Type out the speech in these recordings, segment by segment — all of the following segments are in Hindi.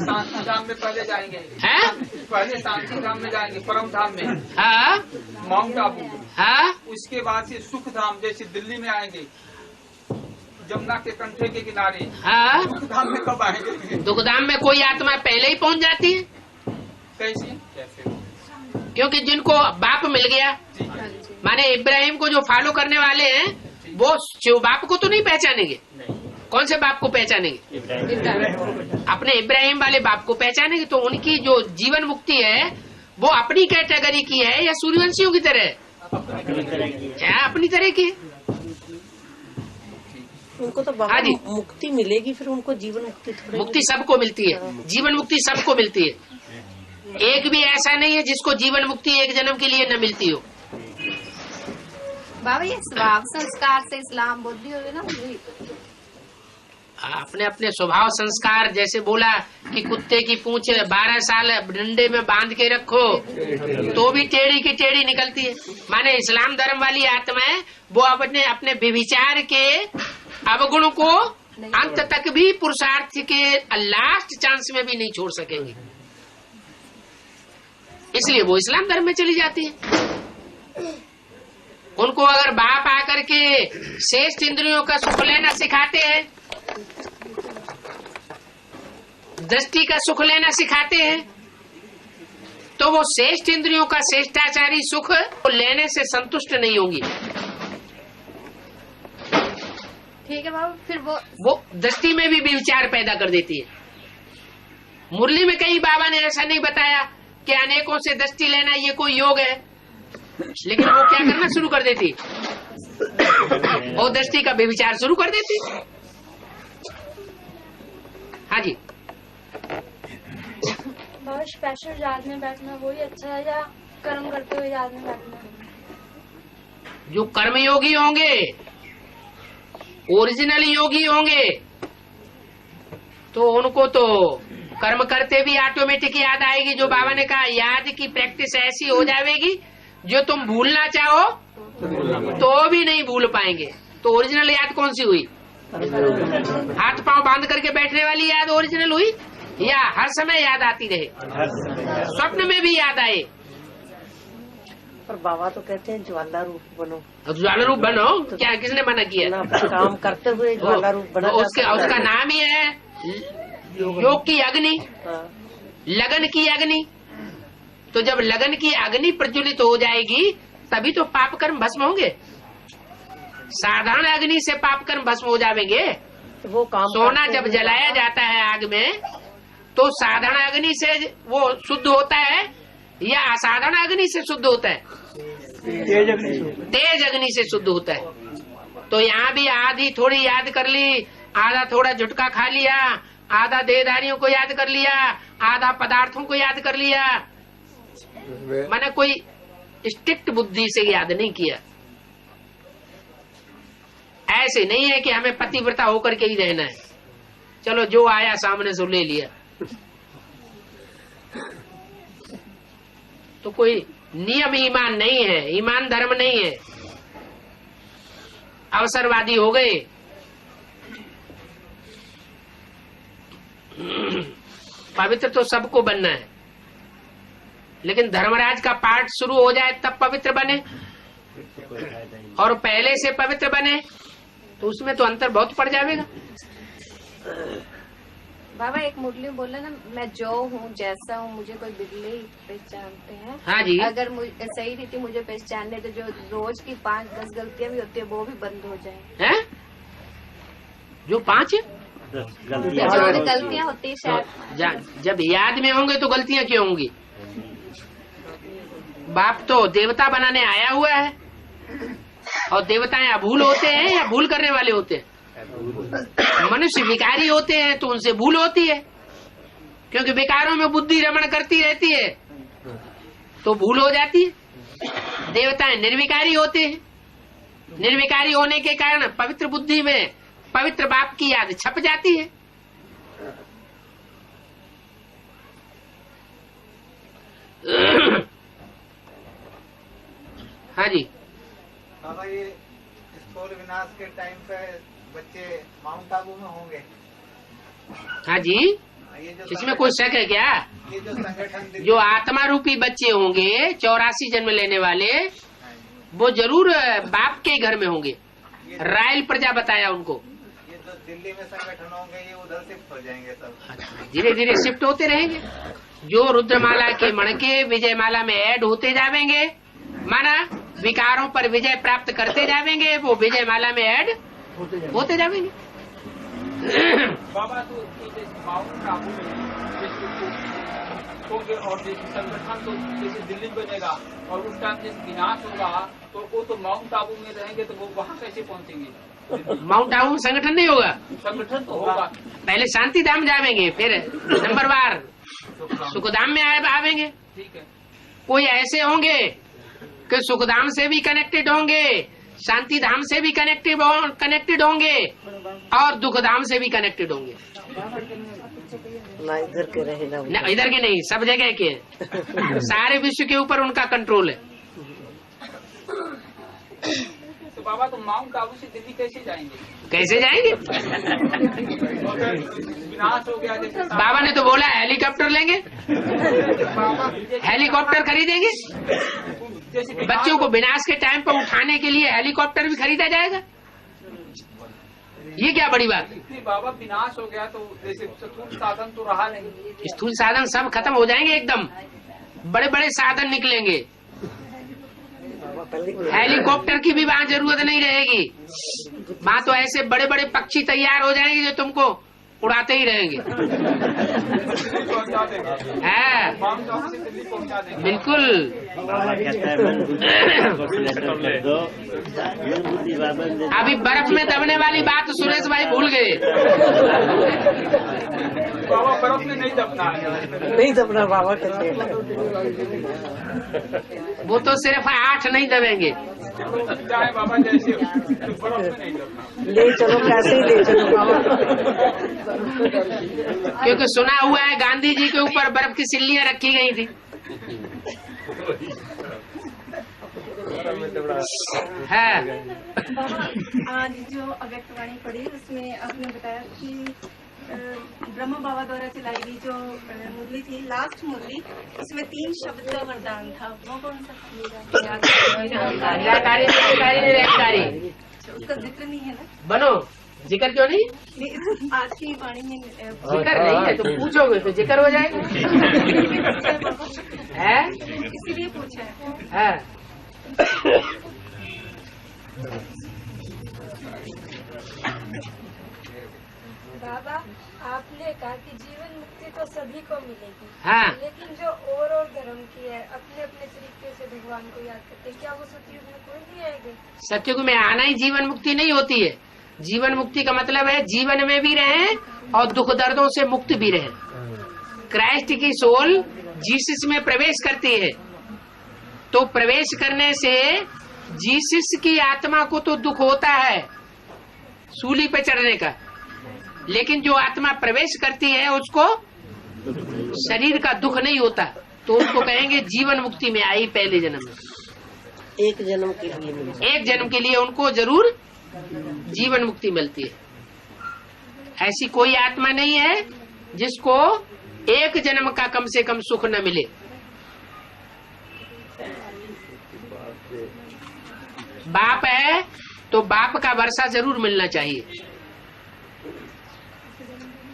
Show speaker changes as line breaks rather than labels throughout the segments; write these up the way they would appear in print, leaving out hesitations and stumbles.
शांति धाम में पहले जाएंगे।
हैं?
पहले शांति धाम में जाएंगे, परम धाम में,
हाँ
माउंट आबू।
हाँ।
उसके बाद से सुख धाम, जैसे दिल्ली में आएंगे जमुना के कंठे के किनारे।
हाँ।
सुख धाम में कब आएंगे?
दुखधाम में कोई आत्मा पहले ही पहुंच जाती है,
कैसे?
क्योंकि जिनको बाप मिल गया, माने इब्राहिम को जो फॉलो करने वाले हैं वो शिव बाप को तो नहीं पहचानेंगे। कौन से बाप को पहचानेंगे? अपने इब्राहिम वाले बाप को पहचानेंगे। तो उनकी जो जीवन मुक्ति है वो अपनी कैटेगरी की है या सूर्यवंशियों की तरह है? अपनी तरह की।
उनको तो बाबा मुक्ति मिलेगी, फिर उनको जीवन मुक्ति थोड़ी।
मुक्ति सबको मिलती है, जीवन मुक्ति सबको मिलती है। एक भी ऐसा नहीं है जिसको जीवन मुक्ति एक जन्म के लिए न मिलती हो।
बाबा ये स्वभाव संस्कार से इस्लाम बुद्धि हो गई ना,
अपने अपने स्वभाव संस्कार, जैसे बोला कि कुत्ते की पूंछ 12 साल डंडे में बांध के रखो तो भी टेढ़ी की टेढ़ी निकलती है। माने इस्लाम धर्म वाली आत्माएं वो अपने अपने व्यभिचार के अवगुण को अंत तक भी पुरुषार्थ के लास्ट चांस में भी नहीं छोड़ सकेंगे, इसलिए वो इस्लाम धर्म में चली जाती है। उनको अगर बाप आकर के शेष इंद्रियों का सुख लेना सिखाते हैं, दृष्टि का सुख लेना सिखाते हैं, तो वो श्रेष्ठ इंद्रियों का श्रेष्ठाचारी सुख लेने से संतुष्ट नहीं होंगी।
ठीक है बाबू। फिर
वो दृष्टि में भी विचार पैदा कर देती है। मुरली में कहीं बाबा ने ऐसा नहीं बताया कि अनेकों से दृष्टि लेना ये कोई योग है, लेकिन वो क्या करना शुरू कर देती, वो दृष्टि का विचार शुरू कर देती। हाँ जी।
स्पेशल याद में बैठना वही अच्छा है या कर्म करते हुए याद में बैठना?
जो कर्मयोगी होंगे, ओरिजिनल योगी होंगे, तो उनको तो कर्म करते भी ऑटोमेटिक याद आएगी। जो बाबा ने कहा, याद की प्रैक्टिस ऐसी हो जाएगी जो तुम भूलना चाहो तो भी नहीं भूल पाएंगे। तो ओरिजिनल याद कौन सी हुई? हाथ पांव बांध करके बैठने वाली याद ओरिजिनल हुई, या हर समय याद आती रहे, स्वप्न में भी याद आए?
पर बाबा तो कहते हैं ज्वाला रूप बनो।
ज्वाला रूप बनो तो क्या किसने मना किया?
काम करते हुए ज्वाला रूप बना।
उसका नाम ही है योग की अग्नि, लगन की अग्नि। तो जब लगन की अग्नि प्रज्वलित हो जाएगी तभी तो पाप कर्म भस्म होंगे। साधारण अग्नि से पाप कर्म भस्म हो जाएंगे।
वो काम
सोना जब जलाया जाता है आग में तो साधारण अग्नि से वो शुद्ध होता है या असाधारण अग्नि से शुद्ध होता है? तेज अग्नि से शुद्ध होता है। तो यहाँ भी आधी थोड़ी याद कर ली, आधा थोड़ा झुटका खा लिया, आधा देहधारियों को याद कर लिया, आधा पदार्थों को याद कर लिया। मैंने कोई स्ट्रिक्ट बुद्धि से याद नहीं किया। ऐसे नहीं है कि हमें पतिव्रता होकर के ही रहना है, चलो जो आया सामने से ले लिया। तो कोई नियम ईमान नहीं है, ईमान धर्म नहीं है। अवसरवादी हो गए। पवित्र तो सबको बनना है, लेकिन धर्मराज का पाठ शुरू हो जाए तब पवित्र बने, और पहले से पवित्र बने तो उसमें तो अंतर बहुत पड़ जाएगा।
बाबा एक मुरली बोले ना, मैं जो हूँ जैसा हूँ मुझे कोई बिगले ही पहचानते हैं।
हाँ जी।
अगर सही रीति मुझे पहचानने तो जो रोज की 5-10 गलतियाँ भी होती है वो भी बंद हो जाए।
हैं? जो 5
गलतियाँ होती है शायद
जब याद में होंगे तो गलतियाँ क्यों होंगी? बाप तो देवता बनाने आया हुआ है, और देवताएं अभूल होते हैं या भूल करने वाले होते हैं? मनुष्य विकारी होते हैं तो उनसे भूल होती है, क्योंकि विकारों में बुद्धि रमण करती रहती है तो भूल हो जाती है। देवताएं निर्विकारी होते हैं, निर्विकारी होने के कारण पवित्र बुद्धि में पवित्र बाप की याद छप जाती है। हाँ जी।
बाबा ये स्थूल विनाश के टाइम पे बच्चे माउंट आबू में होंगे।
हाँ जी।
ये जो
इसमें कोई शक है क्या?
ये जो संगठन
जो आत्मा रूपी बच्चे होंगे 84 जन्म लेने वाले, वो जरूर बाप के घर में होंगे। रायल प्रजा बताया उनको।
ये जो दिल्ली में संगठन होंगे ये उधर शिफ्ट हो जाएंगे सब।
धीरे धीरे शिफ्ट होते रहेंगे। जो रुद्रमाला के मणके विजयमाला में ऐड होते जाएंगे, माना विकारों पर विजय प्राप्त करते जाएंगे, वो विजयमाला में ऐड होते जाएंगे।
बाबा तो माउंट आबू में जैसे होंगे और जैसे संगठन तो जैसे दिल्ली बनेगा और उस टाइम जैसे विनाश होगा तो वो तो माउंट आबू में रहेंगे, तो वो वहाँ कैसे पहुँचेंगे?
माउंट आबू में संगठन नहीं होगा,
संगठन तो होगा।
पहले शांति धाम जाएंगे, फिर नंबर बार सुखधाम में आवेंगे।
ठीक है।
कोई ऐसे होंगे कि सुखधाम से भी कनेक्टेड होंगे, शांति धाम से भी कनेक्टेड होंगे और दुखधाम से भी कनेक्टेड होंगे।
ना इधर के रहे ना
इधर के नहीं, सब जगह के हैं। सारे विश्व के ऊपर उनका कंट्रोल है।
तो बाबा तो माउंट आबू से दिल्ली कैसे जाएंगे?
कैसे जाएंगे?
विनाश हो गया जैसे
बाबा ने तो बोला हेलीकॉप्टर लेंगे, हेलीकॉप्टर खरीदेंगे।
जैसे
बच्चों को विनाश के टाइम पर उठाने के लिए हेलीकॉप्टर भी खरीदा जाएगा। ये क्या बड़ी बात है?
इतनी बाबा विनाश हो गया तो जैसे स्थूल साधन तो रहा नहीं।
स्थूल साधन सब खत्म हो जाएंगे, एकदम बड़े बड़े साधन निकलेंगे। हेलीकॉप्टर की भी वहाँ जरूरत नहीं रहेगी। वहाँ तो ऐसे बड़े बड़े पक्षी तैयार हो जाएंगे जो तुमको उड़ाते ही रहेंगे।
पहुंचा देंगे।
है
माउंट आबू से दिल्ली पहुंचा देंगे।
बिल्कुल। अभी बर्फ में दबने वाली बात सुरेश भाई भूल गए।
बाबा बर्फ में नहीं दबना है।
नहीं दबना बाबा कहते
वो तो सिर्फ 8 नहीं दबेंगे।
चाहे बाबा जैसे तो बर्फ में नहीं दबना।
ले चलो, कैसे ही ले चलो बाबा।
क्योंकि सुना हुआ है गांधी जी के ऊपर बर्फ की सिल्लियां रखी गई थी। है
आज जो अव्यक्तवाणी पढ़ी उसमें आपने बताया कि ब्रह्म बाबा द्वारा चलाई गई जो मुरली थी, लास्ट मुरली, उसमें 3 शब्द का वरदान था। वो कौन सा?
निराकारी, निरंकारी, निरंकारी।
उसका जिक्र नहीं है ना?
बनो जिक्र क्यों नहीं?
आज की वाणी में
जिक्र नहीं है, तुम पूछोगे तो जिक्र हो जाएगा। है
इसीलिए पूछा है।
है
बाबा आपने कहा कि जीवन मुक्ति तो सभी को मिलेगी,
हाँ।
लेकिन जो और धर्म की है अपने अपने तरीके से भगवान को याद करते, क्या वो सतयुग में कोई नहीं आएंगे?
सतयुग में आना ही जीवन मुक्ति नहीं होती है। जीवन मुक्ति का मतलब है जीवन में भी रहे और दुख दर्दों से मुक्त भी रहे। क्राइस्ट की सोल जीसस में प्रवेश करती है, तो प्रवेश करने से जीसस की आत्मा को तो दुख होता है सूली पे चढ़ने का, लेकिन जो आत्मा प्रवेश करती है उसको शरीर का दुख नहीं होता, तो उसको कहेंगे जीवन मुक्ति में आई पहले जन्म में।
एक जन्म के लिए मिले।
एक जन्म के लिए उनको जरूर जीवन मुक्ति मिलती है। ऐसी कोई आत्मा नहीं है जिसको एक जन्म का कम से कम सुख न मिले। बाप है तो बाप का वर्षा जरूर मिलना चाहिए।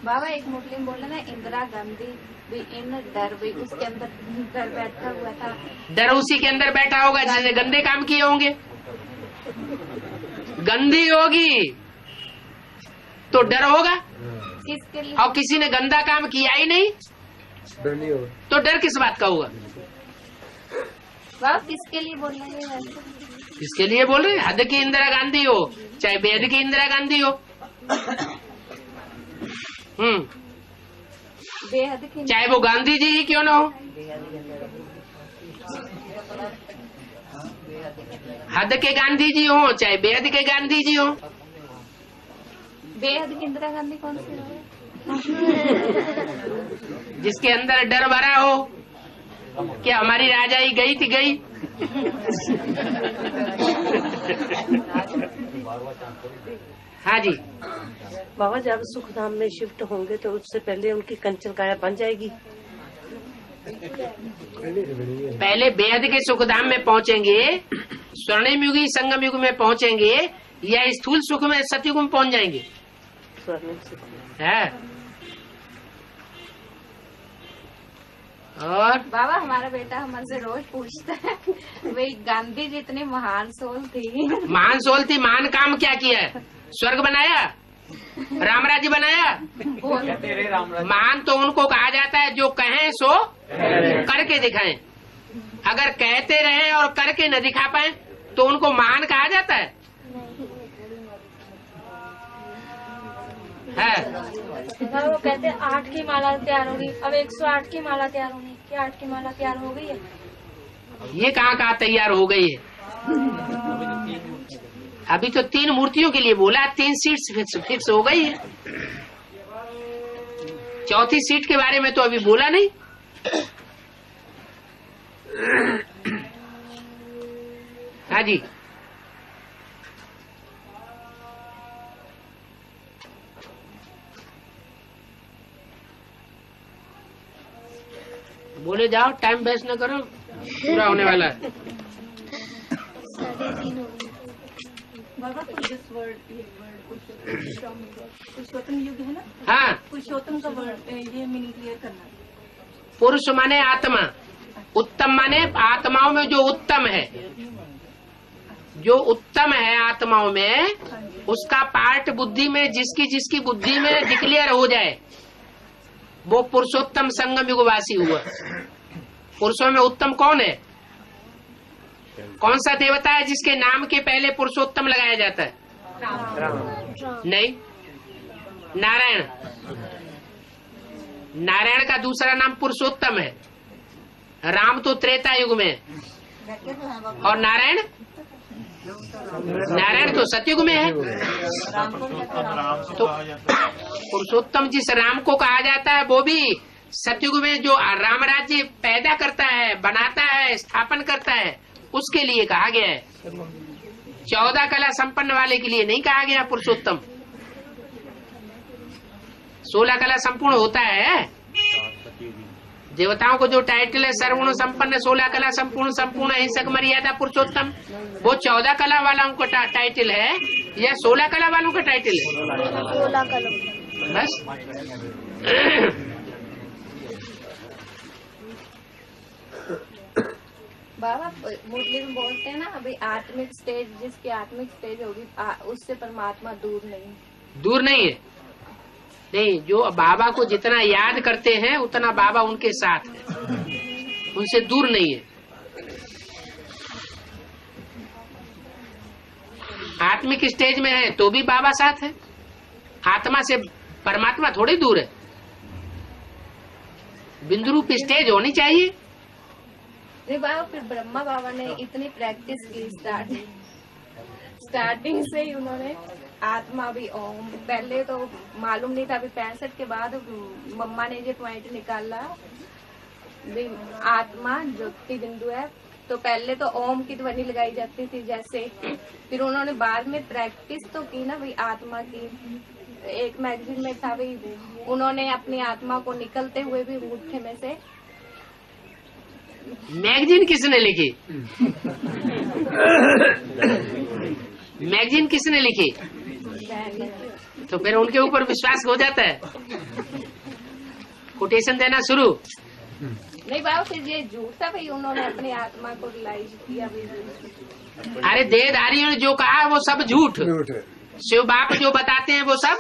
बाबा एक मुस्लिम बोला ना, इंदिरा गांधी भी इन डर भी उसके अंदर डर बैठा हुआ था।
डर उसी के अंदर बैठा होगा जिसने गंदे काम किए होंगे। गंदी होगी तो डर होगा,
किसके लिए?
और किसी ने गंदा काम किया ही नहीं तो डर किस बात का होगा?
बाबा किसके लिए बोलना है वैसे?
किसके लिए बोल रहे? हद की इंदिरा गांधी हो चाहे बेहद की इंदिरा गांधी हो,
बेहद की
चाहे वो गांधी जी ही क्यों ना हो। हद के गांधी जी हो चाहे बेहद के गांधी जी हो।
बेहद की इंदिरा गांधी कौन सी है?
जिसके अंदर डर भरा हो कि हमारी राजाई गई थी गई। हाँ जी।
बाबा जब सुखधाम में शिफ्ट होंगे तो उससे पहले उनकी कंचन काया बन जाएगी।
पहले बेहद के सुखधाम में पहुंचेंगे, स्वर्णिम युगी संगम युग में पहुंचेंगे, या स्थूल सुख में सतयुग में पहुंच जाएंगे।
स्वर्णिम सुख
है। और
बाबा हमारा बेटा हमसे रोज पूछता है भाई गांधी जी इतनी महान सोल थी।
महान सोल थी, महान काम क्या किया है? स्वर्ग बनाया, राम राज्य बनाया।
तेरे राम राज
महान तो उनको कहा जाता है जो कहें सो करके दिखाएं। अगर कहते रहें और करके न दिखा पाए तो उनको महान कहा जाता है?
वो कहते हैं 8 की माला तैयार होगी, अब 108 की माला तैयार होगी। क्या 8 की माला तैयार हो गई है?
ये कहाँ तैयार हो गई है? अभी तो 3 मूर्तियों के लिए बोला, 3 सीट्स फिक्स हो गई है। 4थी सीट के बारे में तो अभी बोला नहीं। हाँ जी, बोले जाओ, टाइम वेस्ट न करो, पूरा होने वाला है।
बाबा दिस वर्ड, ये वर्ड पुरुषोत्तम युग है ना,
हाँ,
पुरुषोत्तम का वर्ड ये मीनिंग क्लियर करना।
पुरुष माने आत्मा, उत्तम माने आत्माओं में जो उत्तम है, जो उत्तम है आत्माओं में, उसका पार्ट बुद्धि में जिसकी जिसकी बुद्धि में डिक्लेयर हो जाए वो पुरुषोत्तम संगम युगवासी हुआ। पुरुषों में उत्तम कौन है? कौन सा देवता है जिसके नाम के पहले पुरुषोत्तम लगाया जाता है? नहीं, नारायण। नारायण का दूसरा नाम पुरुषोत्तम है। राम तो त्रेता युग में, और नारायण तो सतयुग में है। तो पुरुषोत्तम जिस राम को कहा जाता है वो भी सतयुग में जो राम राज्य पैदा करता है, बनाता है, स्थापन करता है, उसके लिए कहा गया है। 14 कला संपन्न वाले के लिए नहीं कहा गया पुरुषोत्तम। 16 कला संपूर्ण होता है। देवताओं को जो टाइटल है सर्वगुण संपन्न, 16 कला संपूर्ण, संपूर्ण अहिंसक मर्यादा पुरुषोत्तम, वो 14 कला वालों का टाइटल है या 16 कला वालों का टाइटल है?
16 कला।
बस।
बाबा मुरली में बोलते हैं ना, अभी आत्मिक स्टेज, जिसकी आत्मिक स्टेज होगी उससे परमात्मा दूर नहीं।
दूर नहीं है। नहीं, जो बाबा को जितना याद करते हैं उतना बाबा उनके साथ है, उनसे दूर नहीं है। आत्मिक स्टेज में है तो भी बाबा साथ है। आत्मा से परमात्मा थोड़ी दूर है। बिंदु रूप स्टेज होनी चाहिए।
नहीं बाबा, फिर ब्रह्मा बाबा ने इतनी प्रैक्टिस की, स्टार्टिंग से ही उन्होंने आत्मा भी ओम, पहले तो मालूम नहीं था, अभी 65 के बाद मम्मा ने ये पॉइंट निकाला भी आत्मा ज्योति बिंदु है, तो पहले तो ओम की ध्वनि लगाई जाती थी जैसे, फिर उन्होंने बाद में प्रैक्टिस तो की ना भाई आत्मा की। एक मैगजीन में था भाई, उन्होंने अपनी आत्मा को निकलते हुए भी मुट्ठे में से।
मैगजीन किसने लिखी? मैगजीन किसने लिखी? तो फिर उनके ऊपर विश्वास हो जाता है, कोटेशन देना शुरू।
नहीं बाबा, फिर ये झूठ था भाई, उन्होंने अपनी आत्मा को रिलाइज किया।
अरे देहधारियों ने जो कहा वो सब झूठ, शिव बाप जो बताते हैं वो सब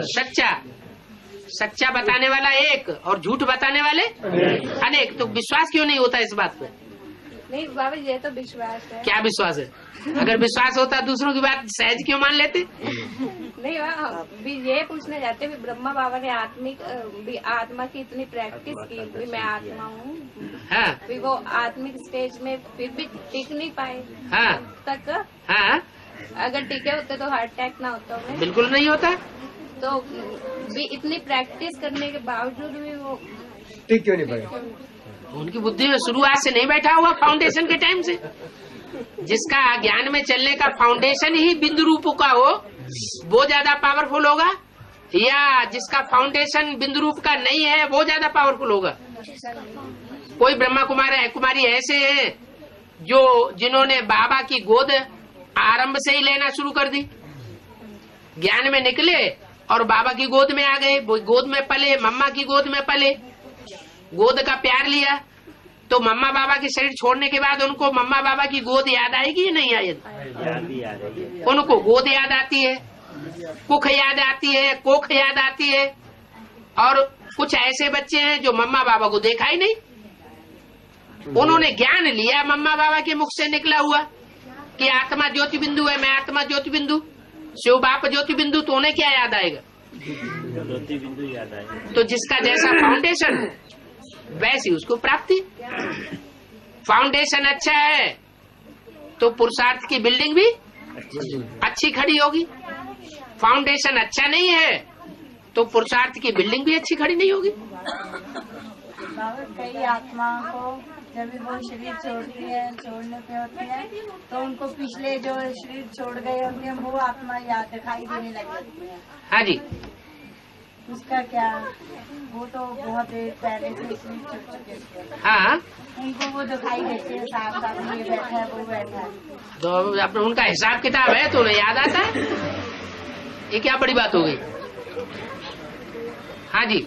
सच्चा। सच्चा बताने वाला एक और झूठ बताने वाले अनेक। तो विश्वास क्यों नहीं होता इस बात पे?
नहीं बाबा, ये तो विश्वास है।
क्या विश्वास है? अगर विश्वास होता दूसरों की बात सहज क्यों मान लेते?
नहीं बाबा, भी ये पूछने जाते भी ब्रह्मा बाबा ने भी आत्मा की इतनी प्रैक्टिस की भी मैं आत्मा हूँ,
हाँ,
भी वो आत्मिक स्टेज में फिर भी टिक नहीं पाए।
हाँ,
तक
हाँ,
अगर टिके होते तो हार्ट अटैक ना होता उन्हें।
बिल्कुल नहीं होता।
तो भी इतनी प्रैक्टिस करने के बावजूद भी वो
ठीक क्यों नहीं पाए?
उनकी बुद्धि में शुरुआत से नहीं बैठा हुआ, फाउंडेशन के टाइम से। जिसका ज्ञान में चलने का फाउंडेशन ही बिंदु रूप का हो वो ज्यादा पावरफुल होगा, या जिसका फाउंडेशन बिंदु रूप का नहीं है वो ज्यादा पावरफुल होगा? कोई ब्रह्मा कुमारी ऐसे हैं जो जिन्होंने बाबा की गोद आरंभ से ही लेना शुरू कर दी, ज्ञान में निकले और बाबा की गोद में आ गए, वो गोद में पले, मम्मा की गोद में पले, गोद का प्यार लिया, तो मम्मा बाबा के शरीर छोड़ने के बाद उनको मम्मा बाबा की गोद याद आएगी या नहीं आएगी? उनको गोद याद आती है, कुख याद आती है, कोख याद आती है। और कुछ ऐसे बच्चे हैं जो मम्मा बाबा को देखा ही नहीं, उन्होंने ज्ञान लिया मम्मा बाबा के मुख से निकला हुआ कि आत्मा ज्योति बिंदु है, मैं आत्मा ज्योति बिंदु, शिव बाप ज्योति बिंदु, तो उन्हें क्या याद आएगा? ज्योति बिंदु याद आएगा। तो जिसका जैसा फाउंडेशन वैसी उसको प्राप्ति। फाउंडेशन अच्छा है तो पुरुषार्थ की बिल्डिंग भी अच्छी खड़ी होगी, फाउंडेशन अच्छा नहीं है तो पुरुषार्थ की बिल्डिंग भी अच्छी खड़ी नहीं होगी।
कई आत्माओं को जब भी वो शरीर छोड़ने पे होती है तो उनको पिछले जो शरीर छोड़ गए होते हैं वो आत्मा याद दिखाई देने लगी है।
हाँ जी,
उसका क्या, वो तो बहुत देर पहले से शरीर छोड़ चुके थे।
हाँ,
उनको वो दिखाई देते हैं साथ साथ, ये बैठा है वो बैठा है,
तो अपना उनका हिसाब किताब है तो उन्हें याद आता है, ये क्या बड़ी बात हो गई। हाँ जी,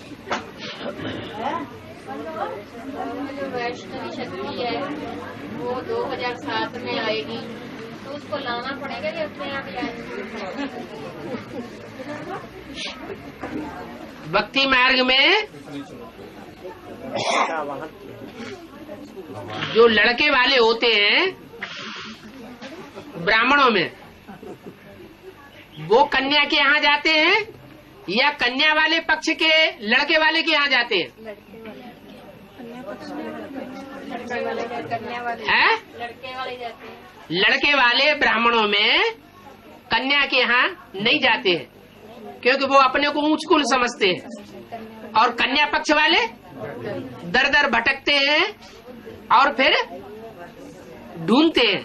जो वैष्णवी शक्ति है वो 2007 में आएगी, तो उसको लाना पड़ेगा या अपने आप आएगी?
भक्ति मार्ग में जो लड़के वाले होते हैं ब्राह्मणों में, वो कन्या के यहाँ जाते हैं या कन्या वाले पक्ष के लड़के वाले के यहाँ जाते हैं? है लड़के वाले ब्राह्मणों में कन्या के यहाँ नहीं जाते हैं क्योंकि वो अपने को ऊंच कुल समझते हैं, और कन्या पक्ष वाले दर दर भटकते हैं और फिर ढूंढते हैं,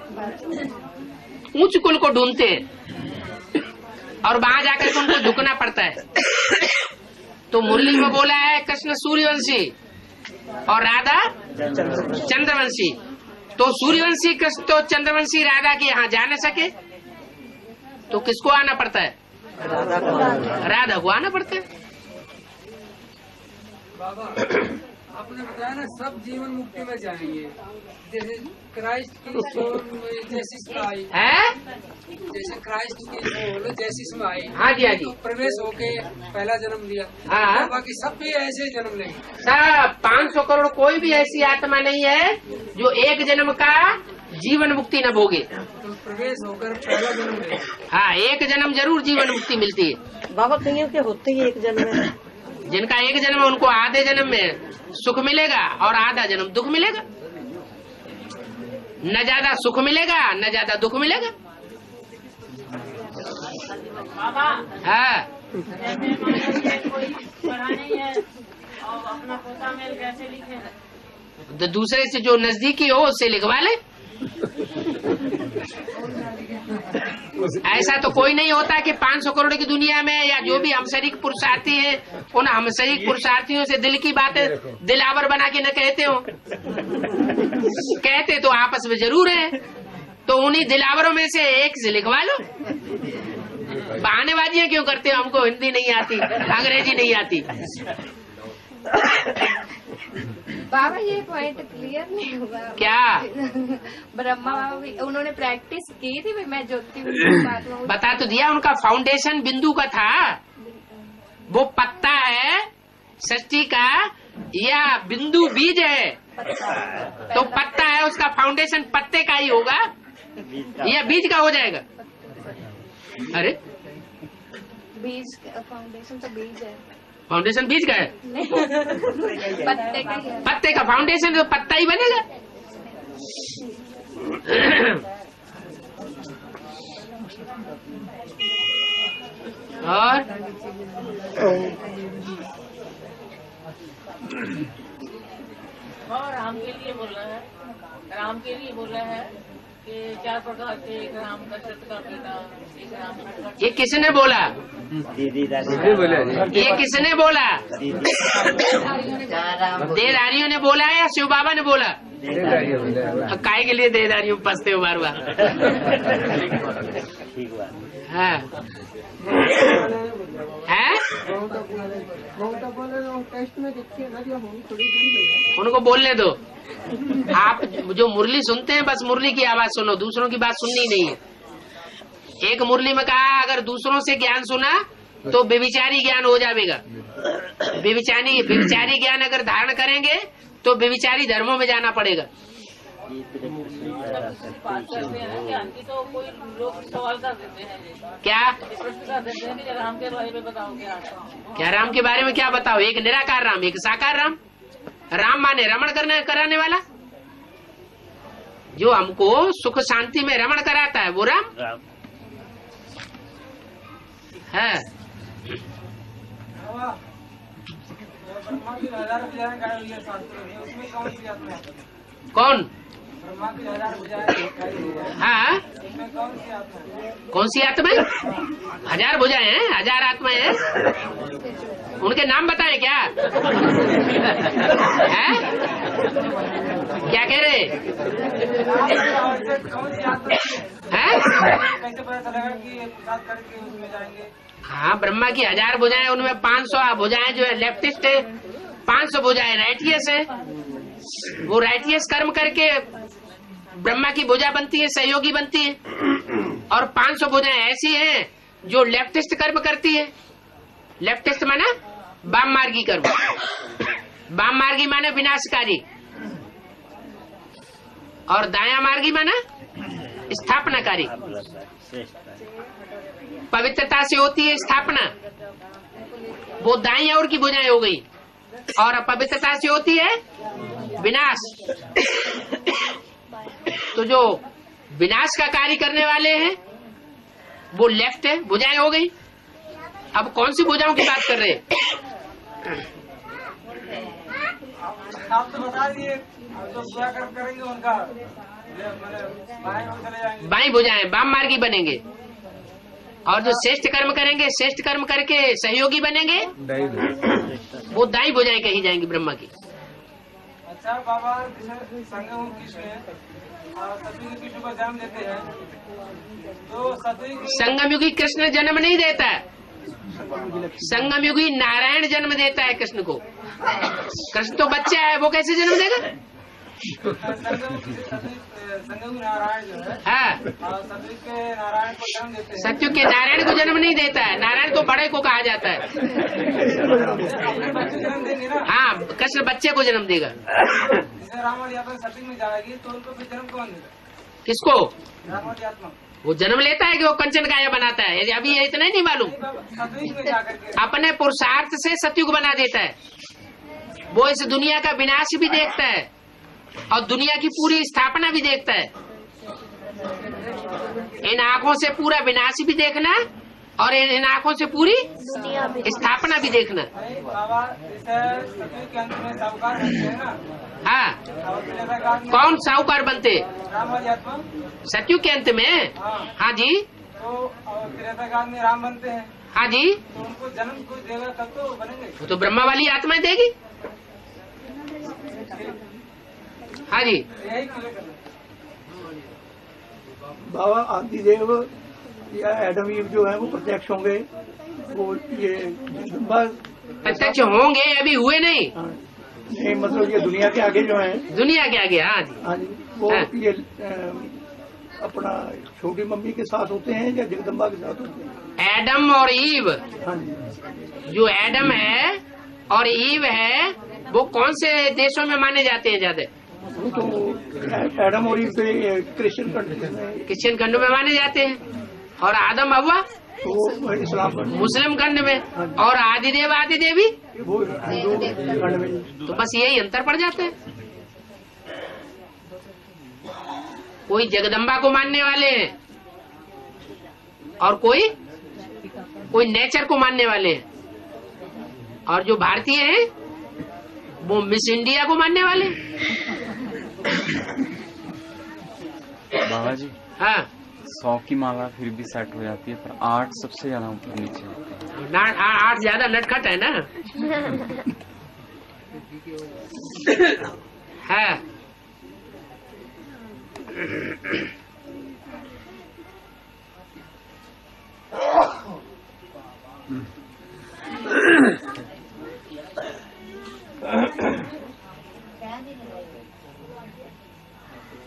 ऊंच कुल को ढूंढते हैं और वहां जाकर उनको झुकना पड़ता है। तो मुरली में बोला है कृष्ण सूर्यवंशी और राधा चंद्रवंशी, तो सूर्यवंशी कृष्ण तो चंद्रवंशी राधा के यहाँ जा न सके तो किसको आना पड़ता है? राधा को आना पड़ता है।
बाबा आपने बताया ना सब जीवन मुक्ति में जाएंगे, जैसे क्राइस्ट की जेसिस में आई
है,
जैसे क्राइस्ट की जेसिस में आई।
हाँ जी, हाँ जी,
तो प्रवेश होके पहला जन्म लिया।
हाँ,
बाकी सब भी ऐसे जन्म लेंगे।
सब 500 करोड़ कोई भी ऐसी आत्मा नहीं है जो एक जन्म का जीवन मुक्ति न भोगे।
तो प्रवेश होकर पहला जन्म लेंगे।
हाँ, एक जन्म जरूर जीवन मुक्ति मिलती है।
बाबा कईयों के होते ही एक जन्म है,
जिनका एक जन्म है उनको आधे जन्म में सुख मिलेगा और आधा जन्म दुख मिलेगा, न ज्यादा सुख मिलेगा न ज्यादा दुख मिलेगा। हाँ, तो दूसरे से जो नजदीकी हो उससे लिखवा ले। ऐसा तो कोई नहीं होता कि 500 करोड़ की दुनिया में या जो भी हमशरीक पुरुषार्थी है उन हमशरीक पुरुषार्थियों से दिल की बातें दिलावर बना के न कहते हो। कहते तो आपस में जरूर है, तो उन्हीं दिलावरों में से एक से लिखवा लो। बहानेबाजियां क्यों करते हो? हमको हिंदी नहीं आती, अंग्रेजी नहीं आती।
बाबा ये पॉइंट क्लियर नहीं हुआ
क्या?
ब्रह्मा बाबा भी उन्होंने प्रैक्टिस की थी, मैं ज्योति बिंदु
बता तो दिया, उनका फाउंडेशन बिंदु का था। वो पत्ता है सृष्टि का या बिंदु बीज है? तो पत्ता है, उसका फाउंडेशन पत्ते का ही होगा या बीज का हो जाएगा? अरे
बीज फाउंडेशन तो बीज है,
फाउंडेशन बीज का है,
पत्ते का ही है।
पत्ते का फाउंडेशन तो पत्ता ही बनेगा।
और राम के लिए बोल रहा है, राम के लिए बोल रहा है
कि 4 प्रकार के, एक राम का सत का पिता, एक राम का।
ये किसने बोला? ये किसने बोला? देदारियों ने बोला या शिव बाबा ने बोला? काय के लिए देदारियों पसते हो बार बार? हाँ है, उनको बोलने दो। आप जो मुरली सुनते हैं बस मुरली की आवाज सुनो, दूसरों की बात सुननी नहीं है। एक मुरली में कहा अगर दूसरों से ज्ञान सुना तो व्यभिचारी ज्ञान हो जाएगा। व्यभिचारी ज्ञान अगर धारण करेंगे तो व्यभिचारी धर्मों में जाना पड़ेगा।
तो कोई लोग सवाल कर देते हैं,
क्या
प्रश्न कर देते हैं कि राम के बारे में बताओ
क्या राम के बारे में क्या बताओ? एक निराकार राम, एक साकार राम। राम माने रमण कराने वाला, जो हमको सुख शांति में रमण कराता है वो राम है। कौन? हाँ, कौन सी आत्माएं? 1000 भुजाएं हैं, 1000 आत्माएं हैं। उनके नाम बताएं क्या? हैं? क्या कह रहे हैं? हाँ, ब्रह्मा की 1000 भुजाएं, उनमें 500 भुजाएं जो है लेफ्टिस्ट है, 500 भुजाएं राइटियस है। वो राइटियस कर्म करके ब्रह्मा की भुजा बनती है, सहयोगी बनती है। और 500 भुजाएं ऐसी हैं जो लेफ्टिस्ट कर्म करती है। लेफ्टिस्ट माना वाम मार्गी कर्म, वाम मार्गी माना विनाशकारी, और दाया मार्गी माना स्थापनाकारी। पवित्रता से होती है स्थापना, वो दाई ओर की भुजाएं हो गई, और अपवित्रता से होती है विनाश। तो जो विनाश का कार्य करने वाले हैं वो लेफ्ट है, भुजाएं हो गई। अब कौन सी भुजाओं की बात कर रहे हैं?
आप तो बता दिए, जो पूरा करेंगे उनका
बाई भुजाएं वाम मार्गी बनेंगे, और जो श्रेष्ठ कर्म करेंगे, श्रेष्ठ कर्म करके सहयोगी बनेंगे, वो दाई भुजाएं कही जाएंगी ब्रह्मा की।
अच्छा बाबा, संगम कृष्ण को जन्म देते हैं तो
संगमयुगी कृष्ण जन्म नहीं देता है, संगमयुगी नारायण जन्म देता है कृष्ण को। कृष्ण तो बच्चा है, वो कैसे जन्म देगा?
संगम नारायण जो है,
हाँ,
सतयुग के नारायण को जन्म देते हैं।
सतयुग के नारायण को जन्म नहीं देता है, नारायण तो बड़े को कहा जाता है। हाँ, कृष्ण बच्चे को जन्म देगा।
राम और यात्रा सतयुग में जाएगी तो उनको फिर जन्म कौन देगा?
किसको?
राम और यात्रा
वो जन्म लेता है कि वो कंचन काया बनाता है? अभी ये इतना नहीं मालूम।
सतयुग में जाकर के
अपने पुरुषार्थ से सतयुग बना देता है। वो इस दुनिया का विनाश भी देखता है और दुनिया की पूरी स्थापना भी देखता है। इन आंखों से पूरा विनाश भी देखना और इन आंखों से पूरी स्थापना भी देखना।
बाबा सतयुग के अंत में साहूकार बनते हैं ना?
हाँ, कौन साहूकार बनते?
राम और यात्रा
सतयुग के अंत में। हाँ जी।
तो त्रेताकाल में राम बनते हैं।
हाँ जी।
तो उनको जन्म कोई देगा तब तो बनेंगे।
वो तो ब्रह्मा वाली आत्मा देगी। हाँ जी।
बाबा आदिदेव या एडम ईव जो है वो प्रत्यक्ष होंगे, वो ये
प्रत्यक्ष होंगे, अभी हुए नहीं।
नहीं, मतलब ये दुनिया के आगे जो है,
दुनिया के आगे। हाँ जी।
हाँ जी, वो ये अपना छोटी मम्मी के साथ होते हैं या जगदम्बा के साथ होते हैं?
एडम और ईव।
हाँ जी।
जो एडम है और ईव है वो कौन से देशों में माने जाते हैं ज्यादा?
वो तो एडम और ईव से
क्रिश्चियन खंड में माने जाते हैं, और आदम हव्वा
तो इस्लाम
मुस्लिम खंड में, और आदिदेव आदिदेवी
वो हिंदू खंड में।
तो बस यही अंतर पड़ जाता है। कोई जगदम्बा को मानने वाले हैं और कोई नेचर को मानने वाले हैं, और जो भारतीय हैं वो मिस इंडिया को मानने वाले हैं।
बाबा जी।
हाँ
100 की माला फिर भी सेट हो जाती है, पर 8 सबसे ज्यादा ऊपर नीचे होती है।
8 ज्यादा नटखट है ना। हाँ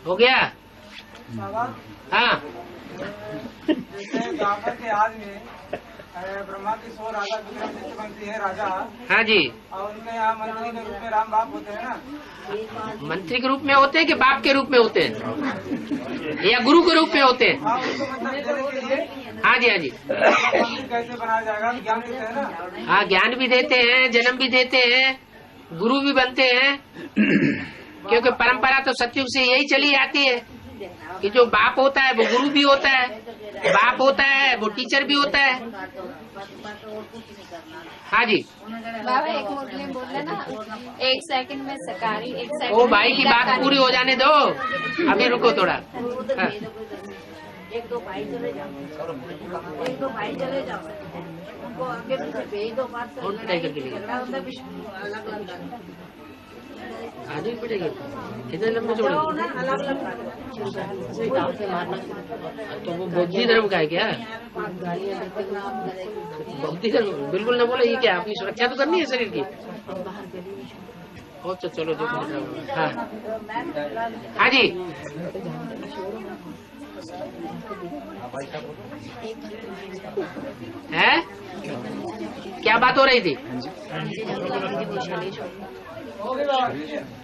हो गया। हाँ
जैसे द्वापर के आद में ब्रह्मा की 100 राजा बनती है राजा।
हाँ जी।
और उनके यहाँ मंत्री के रूप में राम बाप होते हैं ना।
मंत्री के रूप में होते हैं कि बाप के रूप में होते हैं या गुरु के रूप में होते हैं?
हाँ उनको मतलब देने के लिए।
हाँ जी हाँ जी।
कैसे बनाया जाएगा, ज्ञान देते हैं ना।
हाँ ज्ञान भी देते हैं, जन्म भी देते हैं, गुरु भी बनते हैं। क्योंकि परंपरा तो सतयुग से यही चली आती है कि जो बाप होता है वो गुरु भी होता है, बाप होता है वो टीचर भी होता है। हाँ जी।
बाबा एक मुस्लिम बोल रहे ना, 1 सेकंड में सकारी, 1 सेकंड।
ओ भाई की बात पूरी हो जाने दो, अभी रुको थोड़ा। हाँ।
1-2 भाई चले जाओ, 1-2 भाई चले जाओ, उनको आगे पीछे भेज दो। बात
और पिटाई करके लिए
अलग अलग
आगे पड़ेगा कितने लंबे जोड़े
अलग अलग
तो वो बौद्धी धर्म का है क्या? बौद्धी धर्म बिल्कुल न बोले। ये क्या अपनी सुरक्षा तो करनी है शरीर की। अच्छा चलो जो। हाँ हाँ जी। है क्या बात हो रही थी?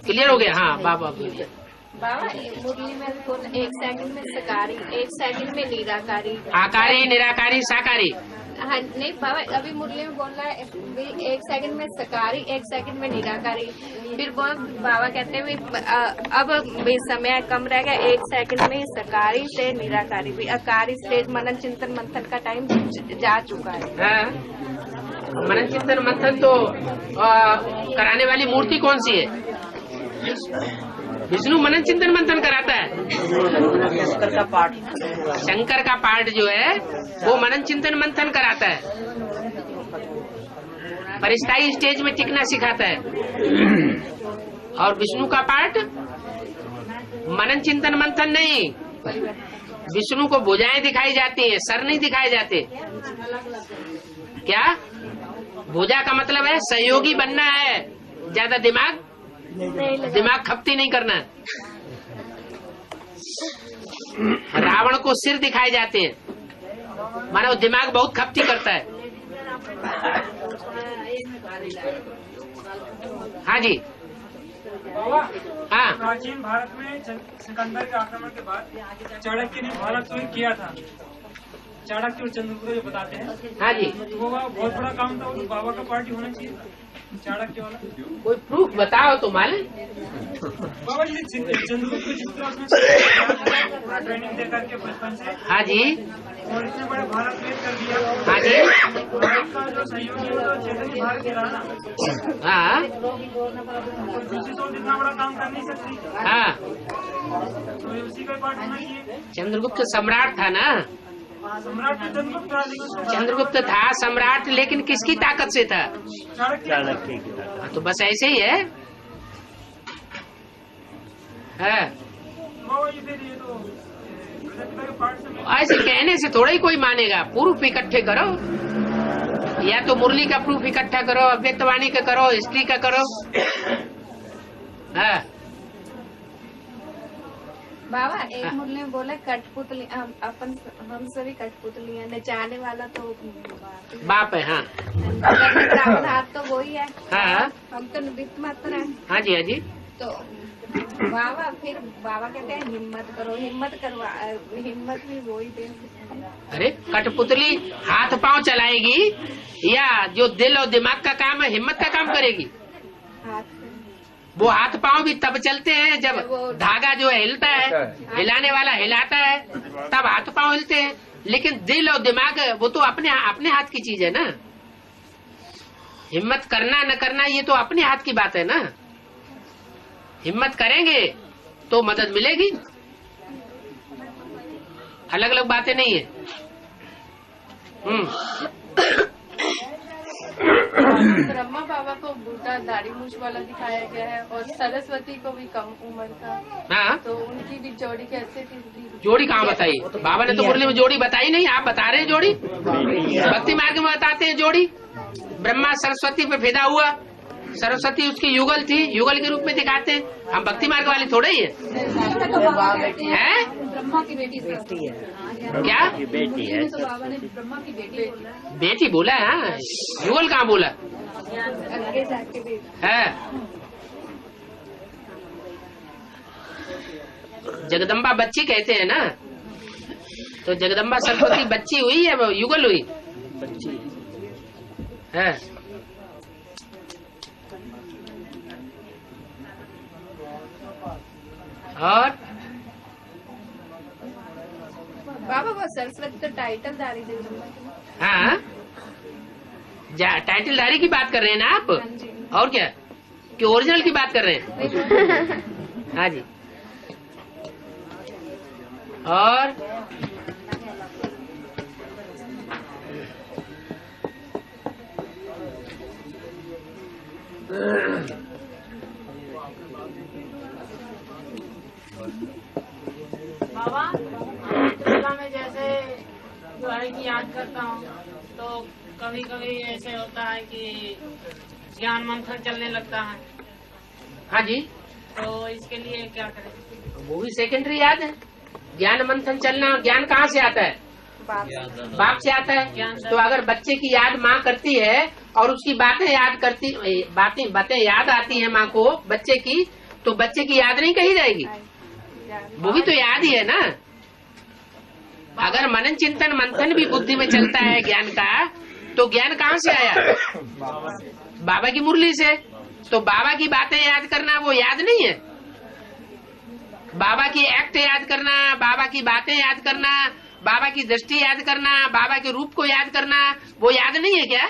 क्लियर हो गया? हाँ बाबा बोलिए।
बाबा मुरली में 1 सेकंड में सकारी, 1 सेकंड में निराकारी,
आकारी निराकारी साकारी।
हाँ नहीं बाबा अभी मुरली में बोल रहा है 1 सेकंड में सकारी, 1 सेकंड में निराकारी। फिर बाबा कहते हैं अब भी समय कम रह गया, 1 सेकंड में सकारी से निराकारी भी। अकारी स्टेज मनन चिंतन मंथन का टाइम जा चुका है।
हाँ मनन चिंतन मंथन तो कराने वाली मूर्ति कौन सी है? विष्णु मनन चिंतन मंथन कराता है। शंकर का पाठ जो है वो मनन चिंतन मंथन कराता है, परिस्थाई स्टेज में टिकना सिखाता है। और विष्णु का पाठ मनन चिंतन मंथन नहीं, विष्णु को भुजाएं दिखाई जाती है, सर नहीं दिखाए जाते। क्या भुजा का मतलब है सहयोगी बनना है, ज्यादा दिमाग खपती नहीं करना। रावण को सिर दिखाए जाते हैं, मानो दिमाग बहुत खपती करता है। हाँ जी। हाँ
प्राचीन भारत में सिकंदर के आक्रमण के बाद चाणक्य ने भारत को किया था। चाणक्य और चंद्रगुप्त जो बताते हैं।
हाँ जी।
वो बहुत बड़ा काम था, वो बाबा का पार्टी होना चाहिए चाणक्य वाला।
कोई प्रूफ बताओ तो मालूम।
बाबा जी चंद्रगुप्त को जिस तरह ट्रेनिंग दे करके बचपन से।
हाँ जी।
और इतने बड़े भारत में कर दिया।
हाँ जी।
भारत का जो सहयोगी होता है चेतन भारत के रहना।
हाँ
दूसरी तो इतना बड़ा काम कर नहीं सकती।
हाँ
तो उसी का पार्ट होना चाहिए।
चंद्रगुप्त सम्राट था ना।
सम्राट
चंद्रगुप्त था सम्राट, लेकिन किसकी ताकत से था?
चाणक्य की ताकत।
तो बस ऐसे ही है। ऐसे कहने से थोड़ा ही कोई मानेगा। प्रूफ इकट्ठे करो, या तो मुरली का प्रूफ इकट्ठा करो, अव्यक्तवाणी का करो, हिस्ट्री का करो। हाँ
बाबा एक मुरली में बोले कठपुतली, हम सभी कठपुतली है, नचाने वाला तो
बाप है। हाँ
ब्राह्मण हाथ तो वही है।
हाँ
हम तो निमित्त मात्र है।
हाँ जी हाँ जी।
तो बाबा फिर बाबा कहते हैं हिम्मत करो, हिम्मत करवा, हिम्मत भी वही दे।
अरे कठपुतली हाथ पांव चलाएगी या जो दिल और दिमाग का काम है हिम्मत का काम करेगी? वो हाथ पांव भी तब चलते हैं जब धागा जो है हिलता है, हिलाने वाला हिलाता है, तब हाथ पांव हिलते हैं। लेकिन दिल और दिमाग वो तो अपने हाथ की चीज है ना। हिम्मत करना न करना ये तो अपने हाथ की बात है ना। हिम्मत करेंगे तो मदद मिलेगी। अलग अलग बातें नहीं है।
ब्रह्मा बाबा को बूढ़ा दाढ़ी मूछ वाला दिखाया गया है और सरस्वती को भी कम उम्र का।
हाँ,
तो उनकी भी जोड़ी कैसे थी?
जोड़ी कहाँ बताई? बाबा ने तो मुरली में जोड़ी बताई नहीं, आप बता रहे हैं जोड़ी। भक्ति मार्ग में बताते हैं जोड़ी। ब्रह्मा सरस्वती पे फिदा हुआ, सरस्वती उसकी युगल थी, युगल के रूप में दिखाते हैं। हम भक्ति मार्ग वाले थोड़े ही है।
ब्रह्मा की बेटी है।
क्या
बेटी है?
तो बाबा ने ब्रह्मा की बेटी
बेटी बोला है? हाँ, युगल कहाँ बोला है? जगदम्बा बच्ची कहते हैं ना, तो जगदम्बा सरस्वती बच्ची हुई है, युगल हुई है। और
बाबा वो सरस्वती तो टाइटल दारी थी।
हाँ, टाइटल दारी की बात कर रहे हैं ना आप? और क्या, कि ओरिजिनल की बात कर रहे हैं? हाँ जी। और
बाबा में जैसे जो है कि याद करता हूँ तो कभी कभी ऐसे होता है कि ज्ञान मंथन चलने लगता है।
हाँ जी,
तो इसके लिए क्या करें?
वो भी सेकेंडरी याद है। ज्ञान मंथन चलना, ज्ञान कहाँ से आता है? बाप से आता है। तो अगर बच्चे की याद माँ करती है और उसकी बातें याद करती, बातें याद आती है माँ को बच्चे की, तो बच्चे की याद नहीं कही जाएगी? वो भी तो याद ही है ना। अगर मनन चिंतन मंथन भी बुद्धि में चलता है ज्ञान का, तो ज्ञान कहाँ से आया? बाबा की मुरली से। तो बाबा की बातें याद करना वो याद नहीं है? बाबा की एक्ट याद करना, बाबा की बातें याद करना, बाबा की दृष्टि याद करना, बाबा के रूप को याद करना, वो याद नहीं है क्या?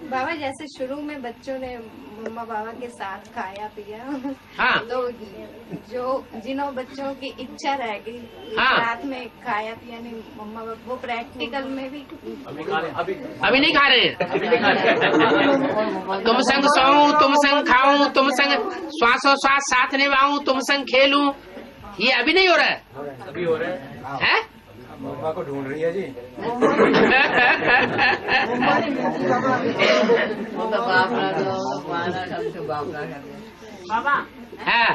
बाबा जैसे शुरू में बच्चों ने मम्मा बाबा के साथ खाया पिया,
हाँ,
तो जो जिन्हों बच्चों की इच्छा रहेगी
हाँ,
रात में खाया पिया नहीं मम्मा बाबा, वो प्रैक्टिकल में भी
अभी नहीं खा रहे हैं। तुम संग सोऊं, तुम संग खाऊं, तुम संग श्वासों श्वास साथ निभाऊं, तुम संग खेलूं, ये अभी नहीं हो रहा है?
अभी हो रहा है। मम्मा को ढूंढ रही है जी।
बाबा
है,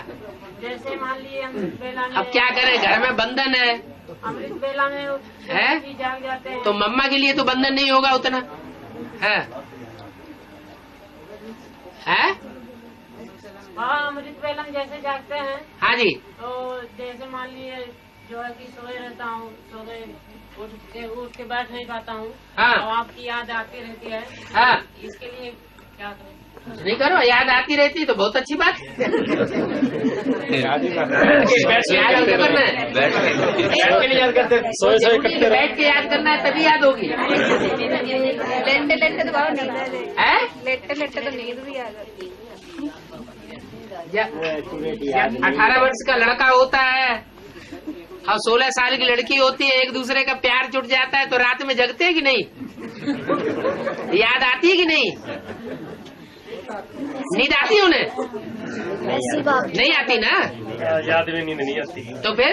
जैसे मान लीजिए अमृत बेला में,
अब क्या करें, घर में बंधन है,
अमृत बेला में
है?
जाग जाते हैं,
तो मम्मा के लिए तो बंधन नहीं होगा उतना है?
हाँ, अमृत बेला में जैसे जागते हैं।
हाँ जी।
तो जैसे मान लीजिए जो है कि सोए रहता हूँ, सोए उठ के बैठ नहीं पाता हूँ,
हाँ,
तो आपकी याद आती रहती है।
हाँ,
इसके लिए क्या करें?
कुछ नहीं करो, याद आती रहती तो बहुत अच्छी बात।
याद
करना है, बैठ के याद करना है, तभी याद होगी।
लेटे लेटे तो बाबा लेटे तो नींद भी आ जाती।
18 वर्ष का लड़का होता है और 16 साल की लड़की होती है, एक दूसरे का प्यार जुट जाता है, तो रात में जगते हैं कि नहीं? याद आती है कि नहीं? नींद आती है उन्हें? नहीं आती ना?
याद में नींद नहीं आती।
तो फिर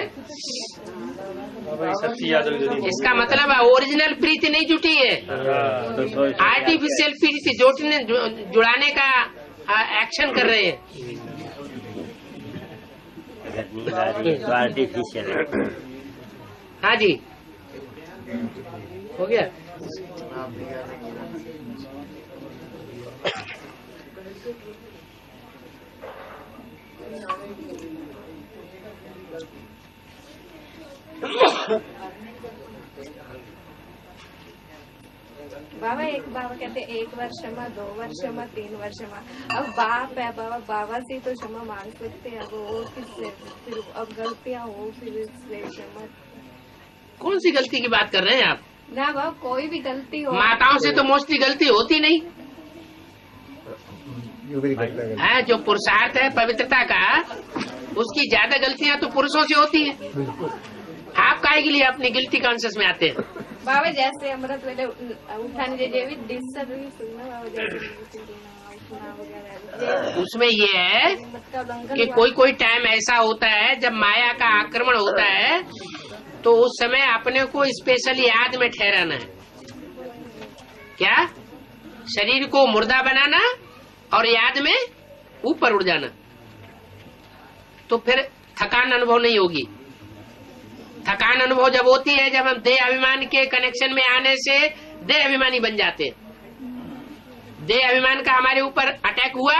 इसका मतलब ओरिजिनल प्रीति नहीं जुटी है, आर्टिफिशियल प्रीति जुड़ाने का एक्शन कर रहे हैं।
आर्टिफिशियल है।
हाँ जी, हो गया।
बाबा कहते 1 वर्ष क्षमा, 2 वर्ष क्षमा, 3 वर्ष क्षमा। अब बाप है बाबा से तो क्षमा मांग सकते हैं, अब वो किससे? फिर अब गलतियां हो फिर इससे क्षमा।
कौन सी गलती की बात कर रहे हैं आप?
ना बाबा कोई भी गलती हो,
माताओं से तो मोस्टली गलती होती नहीं है। जो पुरुषार्थ है पवित्रता का, उसकी ज्यादा गलतियां तो पुरुषों से होती है। काय के लिए अपनी गिल्टी कॉन्शियस में आते हैं?
बाबा जैसे अमृत वेले उठाने जे भी डिस्टर्ब भी सुनना बाबा जैसे उठना वगैरह।
उसमें ये है कि कोई कोई टाइम ऐसा होता है जब माया का आक्रमण होता है, तो उस समय अपने को स्पेशली याद में ठहराना है। क्या? शरीर को मुर्दा बनाना और याद में ऊपर उड़ जाना, तो फिर थकान अनुभव नहीं होगी। थकान अनुभव जब होती है जब हम देह अभिमान के कनेक्शन में आने से देह अभिमानी बन जाते हैं। देह अभिमान का हमारे ऊपर अटैक हुआ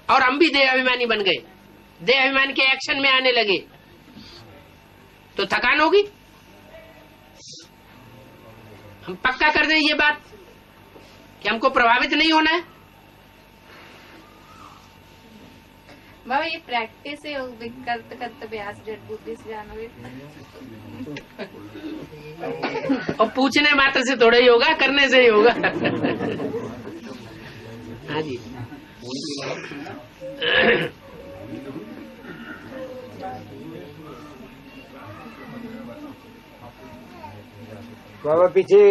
और हम भी देह अभिमानी बन गए, देह अभिमान के एक्शन में आने लगे, तो थकान होगी। हम पक्का कर दें ये बात कि हमको प्रभावित नहीं होना है।
बाबा ये प्रैक्टिस है करते करते अभ्यास जड़ बुद्धि से जानो।
और पूछने मात्र से थोड़ा ही होगा, करने से ही होगा। हाँ जी।
बाबा पीछे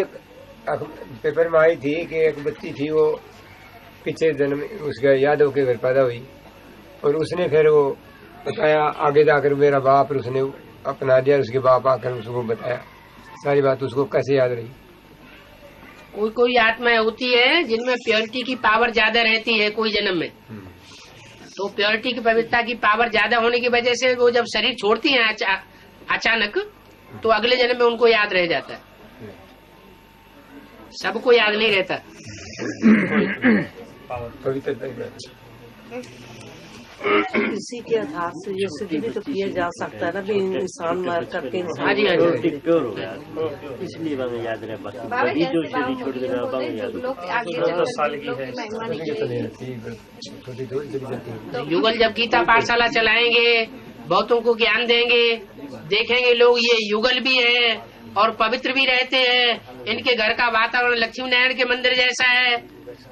पेपर में आई थी कि एक बच्ची थी, वो पीछे जन्म उसका यादव के घर पैदा हुई, और उसने फिर वो बताया आगे जाकर मेरा बाप, और उसने अपना दिया। उसके बाप आकर उसको बताया सारी बात, उसको कैसे याद रही।
कोई कोई आत्माएं होती है जिनमें प्योरिटी की पावर ज्यादा रहती है कोई जन्म में, तो प्योरिटी की पवित्रता की पावर ज्यादा होने की वजह से वो जब शरीर छोड़ती हैं अचानक, तो अगले जन्म में उनको याद रह जाता है। सबको याद नहीं रहता।
इसी के आधार से ये सिद्ध भी तो किया जा सकता है ना, भी इंसान मार करके इंसान।
हाँ जी, हाँ जी।
इसलिए बाबा याद रहे।
बाबा जैसे छोड़ देना लोग आगे
युगल जब गीता पाठशाला चलाएंगे, बहुतों को ज्ञान देंगे, देखेंगे लोग ये युगल भी है और पवित्र भी रहते हैं, इनके घर का वातावरण लक्ष्मी नारायण के मंदिर जैसा है,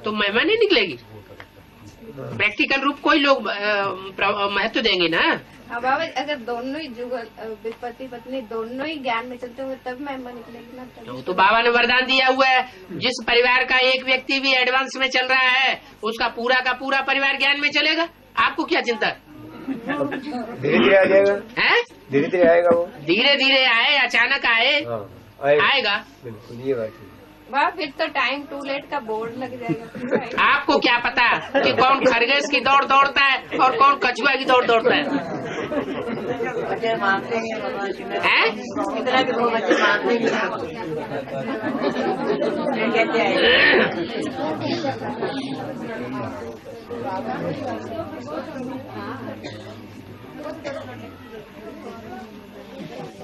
तो महिमा नहीं निकलेगी। प्रैक्टिकल रूप कोई लोग महत्व देंगे ना।
हाँ बाबा, अगर दोनों ही जुगल पति पत्नी दोनों ही ज्ञान में चलते हुए तब महिमा निकलेगी ना।
तो बाबा ने वरदान दिया हुआ है, जिस परिवार का एक व्यक्ति भी एडवांस में चल रहा है उसका पूरा का पूरा परिवार ज्ञान में चलेगा। आपको क्या चिंता?
धीरे धीरे आ जाएगा।
है? धीरे
धीरे आएगा वो।
धीरे धीरे आए, अचानक आए, आएगा।
बिल्कुल ये बात है।
वाह, फिर तो टाइम टू लेट का बोर्ड लग जाएगा।
आपको क्या पता कि कौन खरगोश की दौड़ दौड़ता है और कौन कछुआ की दौड़ दौड़ता है?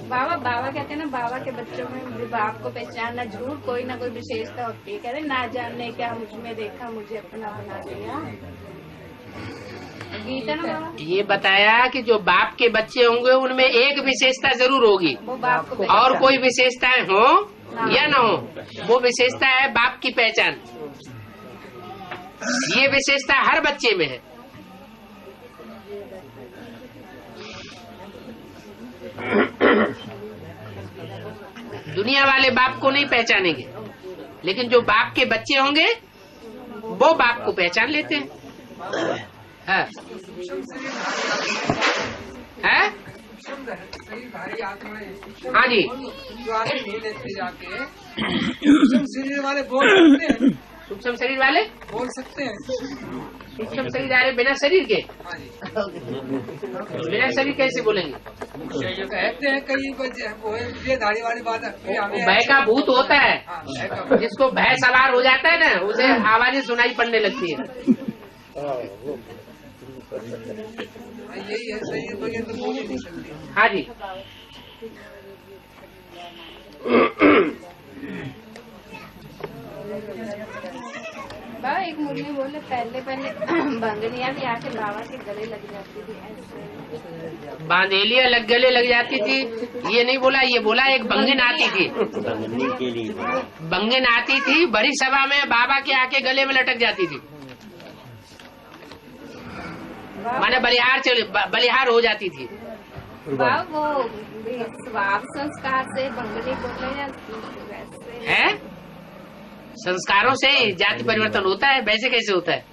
बाबा कहते हैं ना, बाबा के बच्चों में बाप को पहचानना जरूर कोई ना कोई विशेषता होती है। कहते ना जानने क्या मुझमें देखा, मुझे अपना बना दिया। गीता ना बाबा
ये बताया कि जो बाप के बच्चे होंगे उनमें एक विशेषता जरूर होगी,
वो बाप को
और कोई विशेषताएं हो या ना हो, वो विशेषता है बाप की पहचान। ये विशेषता हर बच्चे में है। दुनिया वाले बाप को नहीं पहचानेंगे, लेकिन जो बाप के बच्चे होंगे वो बाप को पहचान लेते हैं। है? है? हाँ जी।
जो आगे नहीं लेते जाके सूक्ष्म शरीर वाले बोल सकते हैं।
सूक्ष्म शरीर वाले
बोल सकते हैं।
सूक्ष्म शरीर वाले बिना शरीर के? बिना शरीर कैसे बोलेंगे?
कहते हैं कई ये दाढ़ी वाली बात।
भय का भूत होता है, जिसको भय सवार हो जाता है ना, उसे आवाजें सुनाई पड़ने लगती है।
यही है सही है, तो ये तो बोल ही नहीं सकती।
हाँ जी।
बाबा एक मुरली बोले पहले बंगलियां भी आके बाबा के गले लग जाती थी, ऐसे
बांधेलियां गले लग जाती थी। ये नहीं बोला, ये बोला एक बंगिन आती थी। बंगिन आती थी बड़ी सभा में, बाबा के आके गले में लटक जाती थी, माने बलिहार हो जाती थी।
बाबा वो स्वाप संस्कार से बंगली बोले या वैसे
है? संस्कारों से जाति परिवर्तन होता है, वैसे कैसे होता है?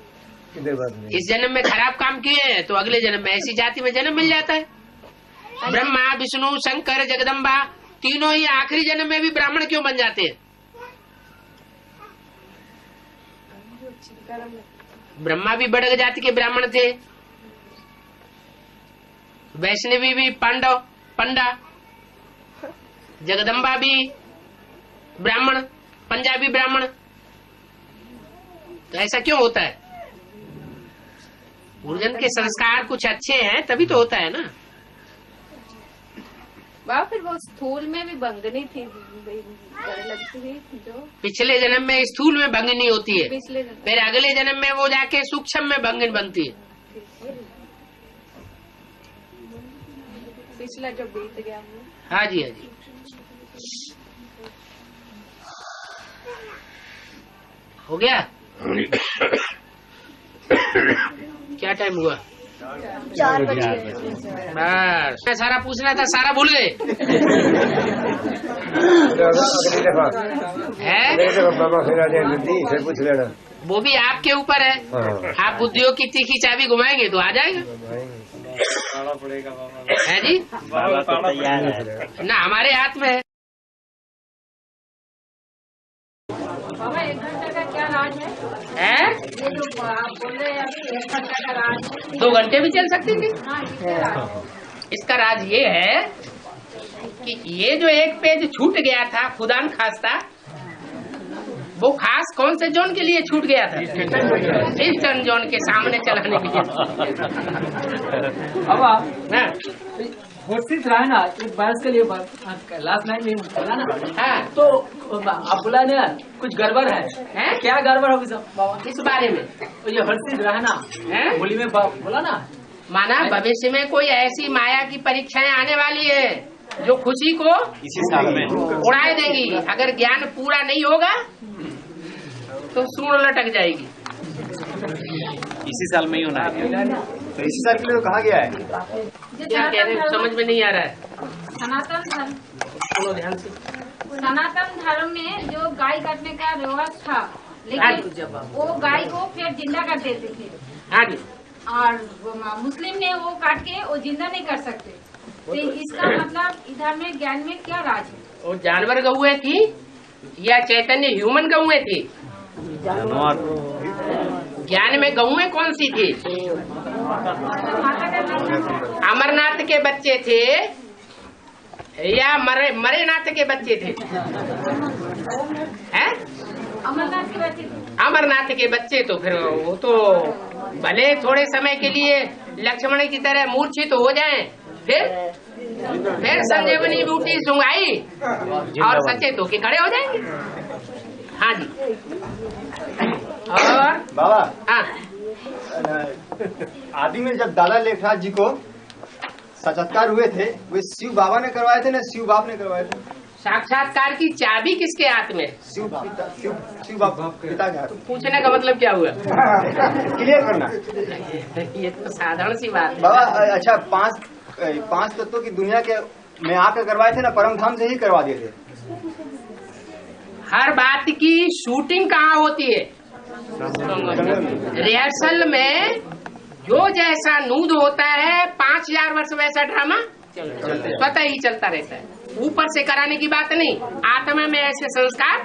इस जन्म में खराब काम किए हैं तो अगले जन्म में ऐसी जाति में जन्म मिल जाता है। ब्रह्मा, विष्णु, शंकर, जगदम्बा तीनों ही आखिरी जन्म में भी ब्राह्मण क्यों बन जाते हैं? ब्रह्मा भी बड़ग जाति के ब्राह्मण थे, वैष्णवी भी पंडा, जगदम्बा भी ब्राह्मण, पंजाबी ब्राह्मण। तो ऐसा क्यों होता है? गुरुजन के संस्कार कुछ अच्छे हैं तभी तो होता है ना।
बाबा फिर वो स्थूल में भी बंगनी थी, लगती थी जो
पिछले जन्म में स्थूल में बंगनी होती है,
पिछले
फिर अगले जन्म में वो जाके सूक्ष्म में बंगन बनती है।
पिछला जो बीत गया वो।
हाँ जी, हाँ जी। हो गया? क्या टाइम हुआ?
4 बजे।
बस मैं सारा पूछना था, सारा भूल गए।
फिर पूछ लेना।
वो भी आपके ऊपर है। आप बुद्धियों की तीखी चाबी घुमाएंगे तो आ जाएगा। है जी? ना हमारे हाथ में है।
बाबा 1 घंटे का क्या राज है? ये जो आप बोल रहे हैं अभी 1 घंटे का राज है।
2 घंटे भी चल सकती थी।
हाँ,
इसका राज ये है कि ये जो एक पेज छूट गया था खुदा न खास्ता, वो खास कौन से जोन के लिए छूट गया था? ईस्टर्न जोन के सामने चलाने के लिए।
अब होशित रहा ना एक बहस के लिए लास्ट नाइट में बोला ना।
हाँ।
तो आप बोला ना कुछ गड़बड़ है? क्या गड़बड़ होगी सब
इस बारे में?
तो ये हर्षित रहना होली में बोला ना,
माना भविष्य में कोई ऐसी माया की परीक्षाएं आने वाली है जो खुशी को
इसी साल में
उड़ाए देगी। अगर ज्ञान पूरा नहीं होगा तो सूंड लटक जाएगी।
इसी साल में ही होना है।
तो इसी साल के लिए तो कहा गया है।
क्या कह रहे हैं समझ में नहीं आ रहा है।
सनातन धर्म,
सुनो ध्यान से।
सनातन धर्म में जो गाय काटने का रिवाज था, लेकिन वो गाय को फिर जिंदा कर देते थे।
हाँ जी।
और मुस्लिम ने वो काट के वो जिंदा नहीं कर सकते। तो इसका मतलब इधर में ज्ञान में क्या राज है?
वो जानवर गौएं थी या चैतन्य ह्यूमन गौएं थी? ज्ञान में गौएं कौन सी थी? अमरनाथ के बच्चे थे या मरेनाथ के बच्चे थे? हैं?
अमरनाथ के बच्चे थे।
अमरनाथ के बच्चे तो फिर वो तो भले थोड़े समय के लिए लक्ष्मण की तरह मूर्छित हो जाएं, फिर संजीवनी बूटी सुंघाई और सचेत होके खड़े हो जाएंगे। हाँ जी। और
बाबा,
हाँ,
आदि में जब दादा लेखराज जी को साक्षात्कार हुए थे, वे शिव बाबा ने करवाए थे ना शिव बाप ने करवाए थे?
साक्षात्कार की चाबी किसके हाथ में?
शिव बाप पिता के हाथ।
पूछने का मतलब क्या हुआ?
क्लियर करना।
ये तो साधारण सी बात है
बाबा। अच्छा, 5 तत्वों की दुनिया के में आकर करवाए थे ना, परम धाम से ही करवा दिए थे।
हर बात की शूटिंग कहाँ होती है? रिहर्सल में जो जैसा नूद होता है 5000 वर्ष वैसा ड्रामा स्वतः ही चलता रहता है। ऊपर से कराने की बात नहीं, आत्मा में ऐसे संस्कार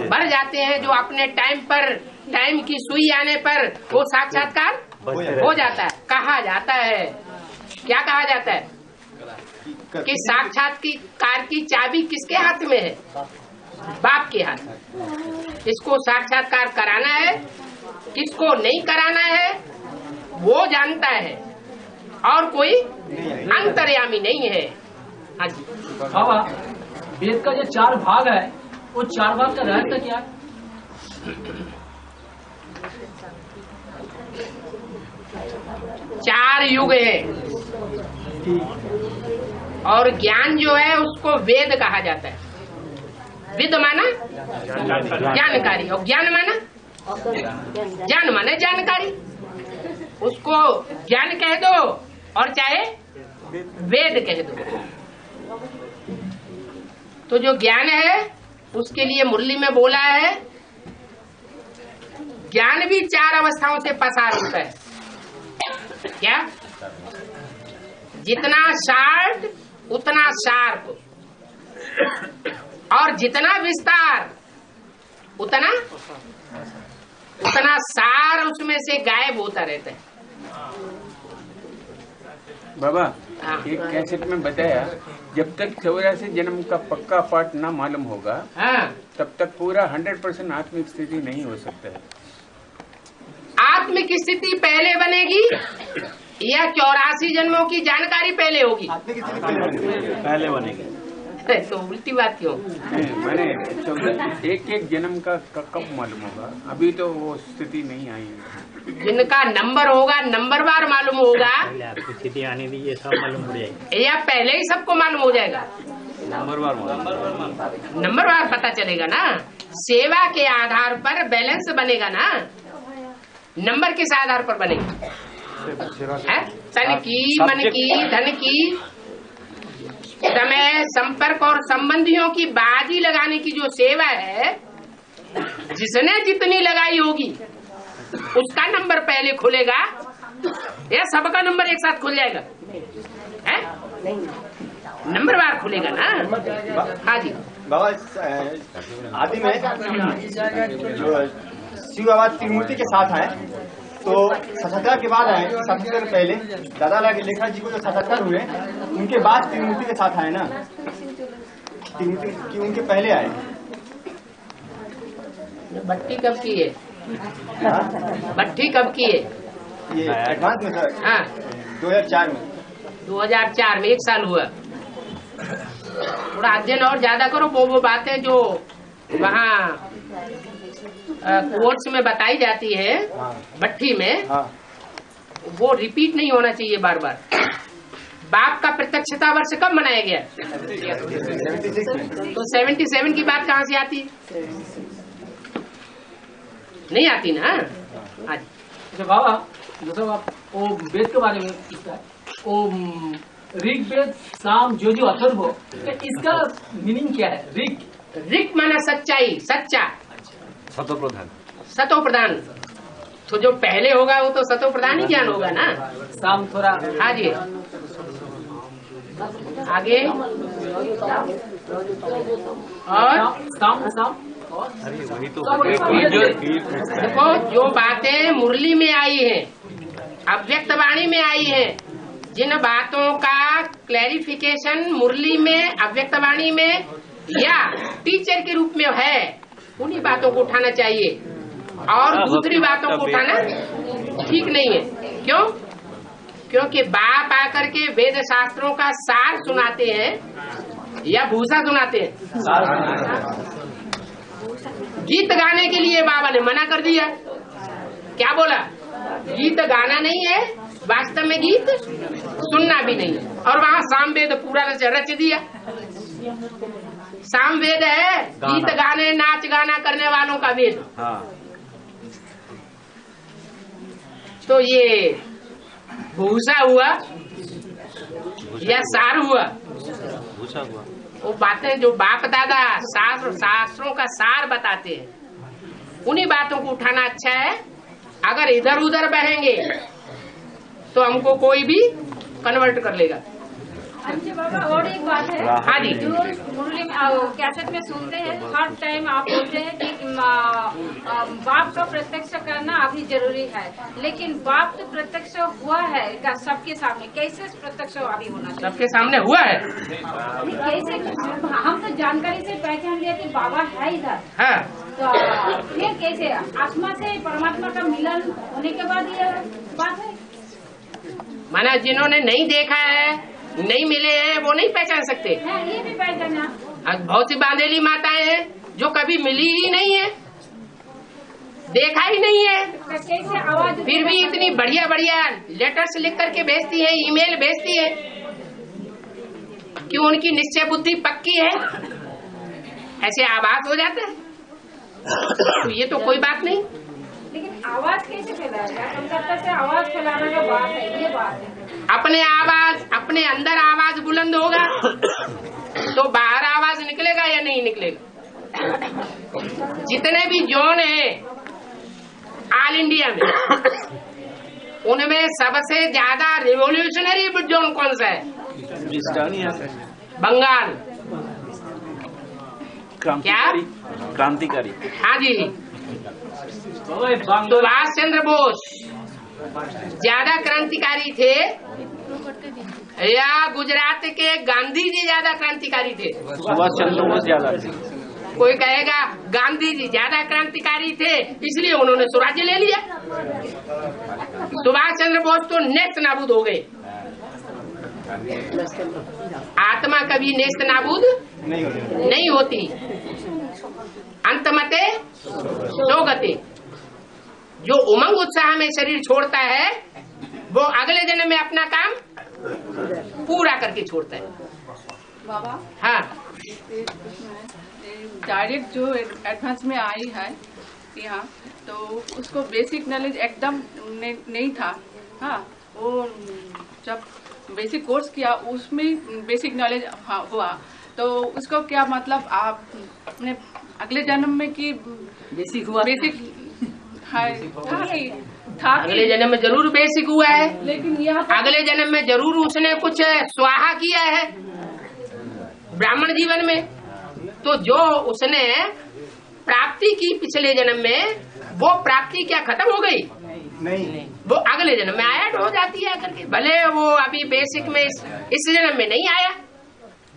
बढ़ जाते हैं जो अपने टाइम की सुई आने पर वो साक्षात्कार हो जाता है। कहा जाता है, क्या कहा जाता है कि साक्षात्कार की चाबी किसके हाथ में है? बाप के हाथ। इसको साक्षात्कार कराना है, किसको नहीं कराना है वो जानता है, और कोई अंतर्यामी नहीं है। हाँ जी।
बाबा, वेद का जो 4 भाग है, वो 4 भाग का रहस्य क्या है?
4 युग है और ज्ञान जो है उसको वेद कहा जाता है। विद माना जानकारी और ज्ञान माना ज्ञान माने जानकारी। उसको ज्ञान कह दो और चाहे वेद कह दो। तो जो ज्ञान है उसके लिए मुरली में बोला है, ज्ञान भी 4 अवस्थाओं से पसार होता है। क्या? जितना शार्ट उतना शार्प, और जितना विस्तार उतना सार उसमें से गायब होता रहता है।
बाबा, एक कैसेट में बताया, जब तक 84 जन्म का पक्का पाठ ना मालूम होगा, तब तक पूरा 100% आत्मिक स्थिति नहीं हो सकता है।
आत्मिक स्थिति पहले बनेगी या 84 जन्मों की जानकारी पहले होगी?
पहले बनेगी।
तो उल्टी बात क्यों?
मैंने एक जन्म का कब मालूम होगा? अभी तो वो स्थिति नहीं आई है।
जिनका नंबर होगा नंबरवार मालूम होगा,
आपकी स्थिति आने दी, ये सब मालूम हो जाएगी,
या पहले ही सबको मालूम हो जाएगा? नंबरवार पता चलेगा ना। सेवा के आधार पर बैलेंस बनेगा ना। नंबर किस आधार पर बनेगा? तन की, मन की, धन की, समय, संपर्क और संबंधियों की बाजी लगाने की जो सेवा है, जिसने जितनी लगाई होगी उसका नंबर पहले खुलेगा या सबका नंबर एक साथ खुल जाएगा? है? नंबरवार खुलेगा ना। हाँ जी
बाबा, आदि में जो शिव बाबा त्रिमूर्ति के साथ है, तो साक्षात्कार के बाद आए, साक्षात्कार पहले दादा लेखा जी को जो साक्षात्कार हुए उनके बाद त्रिमूर्ति के साथ आए ना, त्रिमूर्ति की उनके पहले आए।
भट्टी कब की है? भट्टी कब की है?
ये एडवांस में सर।
हाँ,
2004 में।
2004 में 1 साल हुआ। थोड़ा अध्ययन और ज्यादा करो। वो बातें जो वहाँ कोर्स में बताई जाती है भट्टी में, वो रिपीट नहीं होना चाहिए बार बार। बाप का प्रत्यक्षता वर्ष कब मनाया गया? तो 77 की बात कहाँ से आती है? नहीं आती ना। आज
अच्छा बाबा, जैसे आप वो वेद के बारे में पूछता है, वो ऋग्वेद, साम, जो अथर्व, इसका मीनिंग क्या है?
ऋग माना सच्चाई, सच्चा, सतो प्रधान। तो जो पहले होगा वो तो सतो प्रधान ही ज्ञान होगा ना।
साम थोड़ा।
हाँ जी, आगे। और
साम
देखो, जो बातें मुरली में आई हैं, अव्यक्त वाणी में आई हैं, जिन बातों का क्लैरिफिकेशन मुरली में, अव्यक्त वाणी में या टीचर के रूप में है, उन्हीं बातों को उठाना चाहिए, और दूसरी बातों को उठाना ठीक नहीं है। क्यों? क्योंकि बाप आकर के वेद शास्त्रों का सार सुनाते हैं या भूसा सुनाते हैं। गीत गाने के लिए बाबा ने मना कर दिया। क्या बोला? गीत गाना नहीं है, वास्तव में गीत सुनना भी नहीं है। और वहाँ सामवेद पूरा रच दिया। सामवेद है गीत गाने, नाच गाना करने वालों का वेद। तो ये भूसा हुआ या सार हुआ?
भूसा हुआ।
वो बातें जो बाप दादा शास्त्रों का सार बताते हैं, उन्हीं बातों को उठाना अच्छा है। अगर इधर उधर बहेंगे तो हमको कोई भी कन्वर्ट कर लेगा।
अच्छा बाबा, और एक बात है।
हाँ जी।
जो मुरली में कैसेट में सुनते हैं, हर टाइम आप बोलते हैं कि बाप का प्रत्यक्ष करना अभी जरूरी है, लेकिन बाप तो प्रत्यक्ष हुआ है का सबके सामने, कैसे प्रत्यक्ष अभी होना चाहिए?
सबके सामने हुआ है।
कैसे? हम तो जानकारी से पहचान लिया कि बाबा है इधर।
हाँ।
तो फिर कैसे आत्मा से परमात्मा का मिलन होने के बाद ये बात है?
माना जिन्होंने नहीं देखा है, नहीं मिले हैं, वो नहीं पहचान सकते।
ये भी पहचाना।
बहुत सी बांधेली माताएं हैं जो कभी मिली ही नहीं है, देखा ही नहीं है,
कैसे आवाज
फिर भी इतनी बढ़िया बढ़िया लेटर्स लिख करके भेजती है, ईमेल भेजती है। क्यों? उनकी निश्चय बुद्धि पक्की है, ऐसे आभास हो जाता है। तो ये तो कोई बात नहीं।
लेकिन आवाज कैसे फैलाएगा? कलकत्ता से आवाज फैलाने का बात है, ये बात है।
अपने आवाज अपने अंदर आवाज बुलंद होगा तो बाहर आवाज निकलेगा या नहीं निकलेगा। जितने भी जोन है ऑल इंडिया में, उनमें सबसे ज्यादा रिवोल्यूशनरी जोन कौन सा है? बंगाल। क्या?
क्रांतिकारी।
हाँ जी, सुभाष चंद्र बोस ज्यादा क्रांतिकारी थे या गुजरात के गांधी जी ज्यादा क्रांतिकारी थे?
सुभाष चंद्र बोस ज्यादा।
कोई कहेगा गांधी जी ज्यादा क्रांतिकारी थे इसलिए उन्होंने स्वराज्य ले लिया। सुभाष चंद्र बोस तो नेस्त नाबूद हो गए। आत्मा कभी नेस्त नाबूद नहीं होती। अंतमते सोगते। जो उमंग उत्साह में शरीर छोड़ता है वो अगले जन्म में अपना काम पूरा करके छोड़ता है।
बाबा,
हाँ,
डायरेक्ट जो एडवांस में आई है यहाँ, तो उसको बेसिक नॉलेज एकदम नहीं था। हाँ, वो जब बेसिक कोर्स किया उसमें बेसिक नॉलेज हुआ, तो उसको क्या मतलब आप अपने अगले जन्म में कि बेसिक हुआ? बेसिक था
अगले जन्म में जरूर बेसिक हुआ है,
लेकिन यहाँ
अगले जन्म में जरूर उसने कुछ स्वाहा किया है ब्राह्मण जीवन में। तो जो उसने प्राप्ति की पिछले जन्म में, वो प्राप्ति क्या खत्म हो गई? नहीं, वो अगले जन्म में ऐड हो जाती है करके। भले वो अभी बेसिक में इस जन्म में नहीं आया,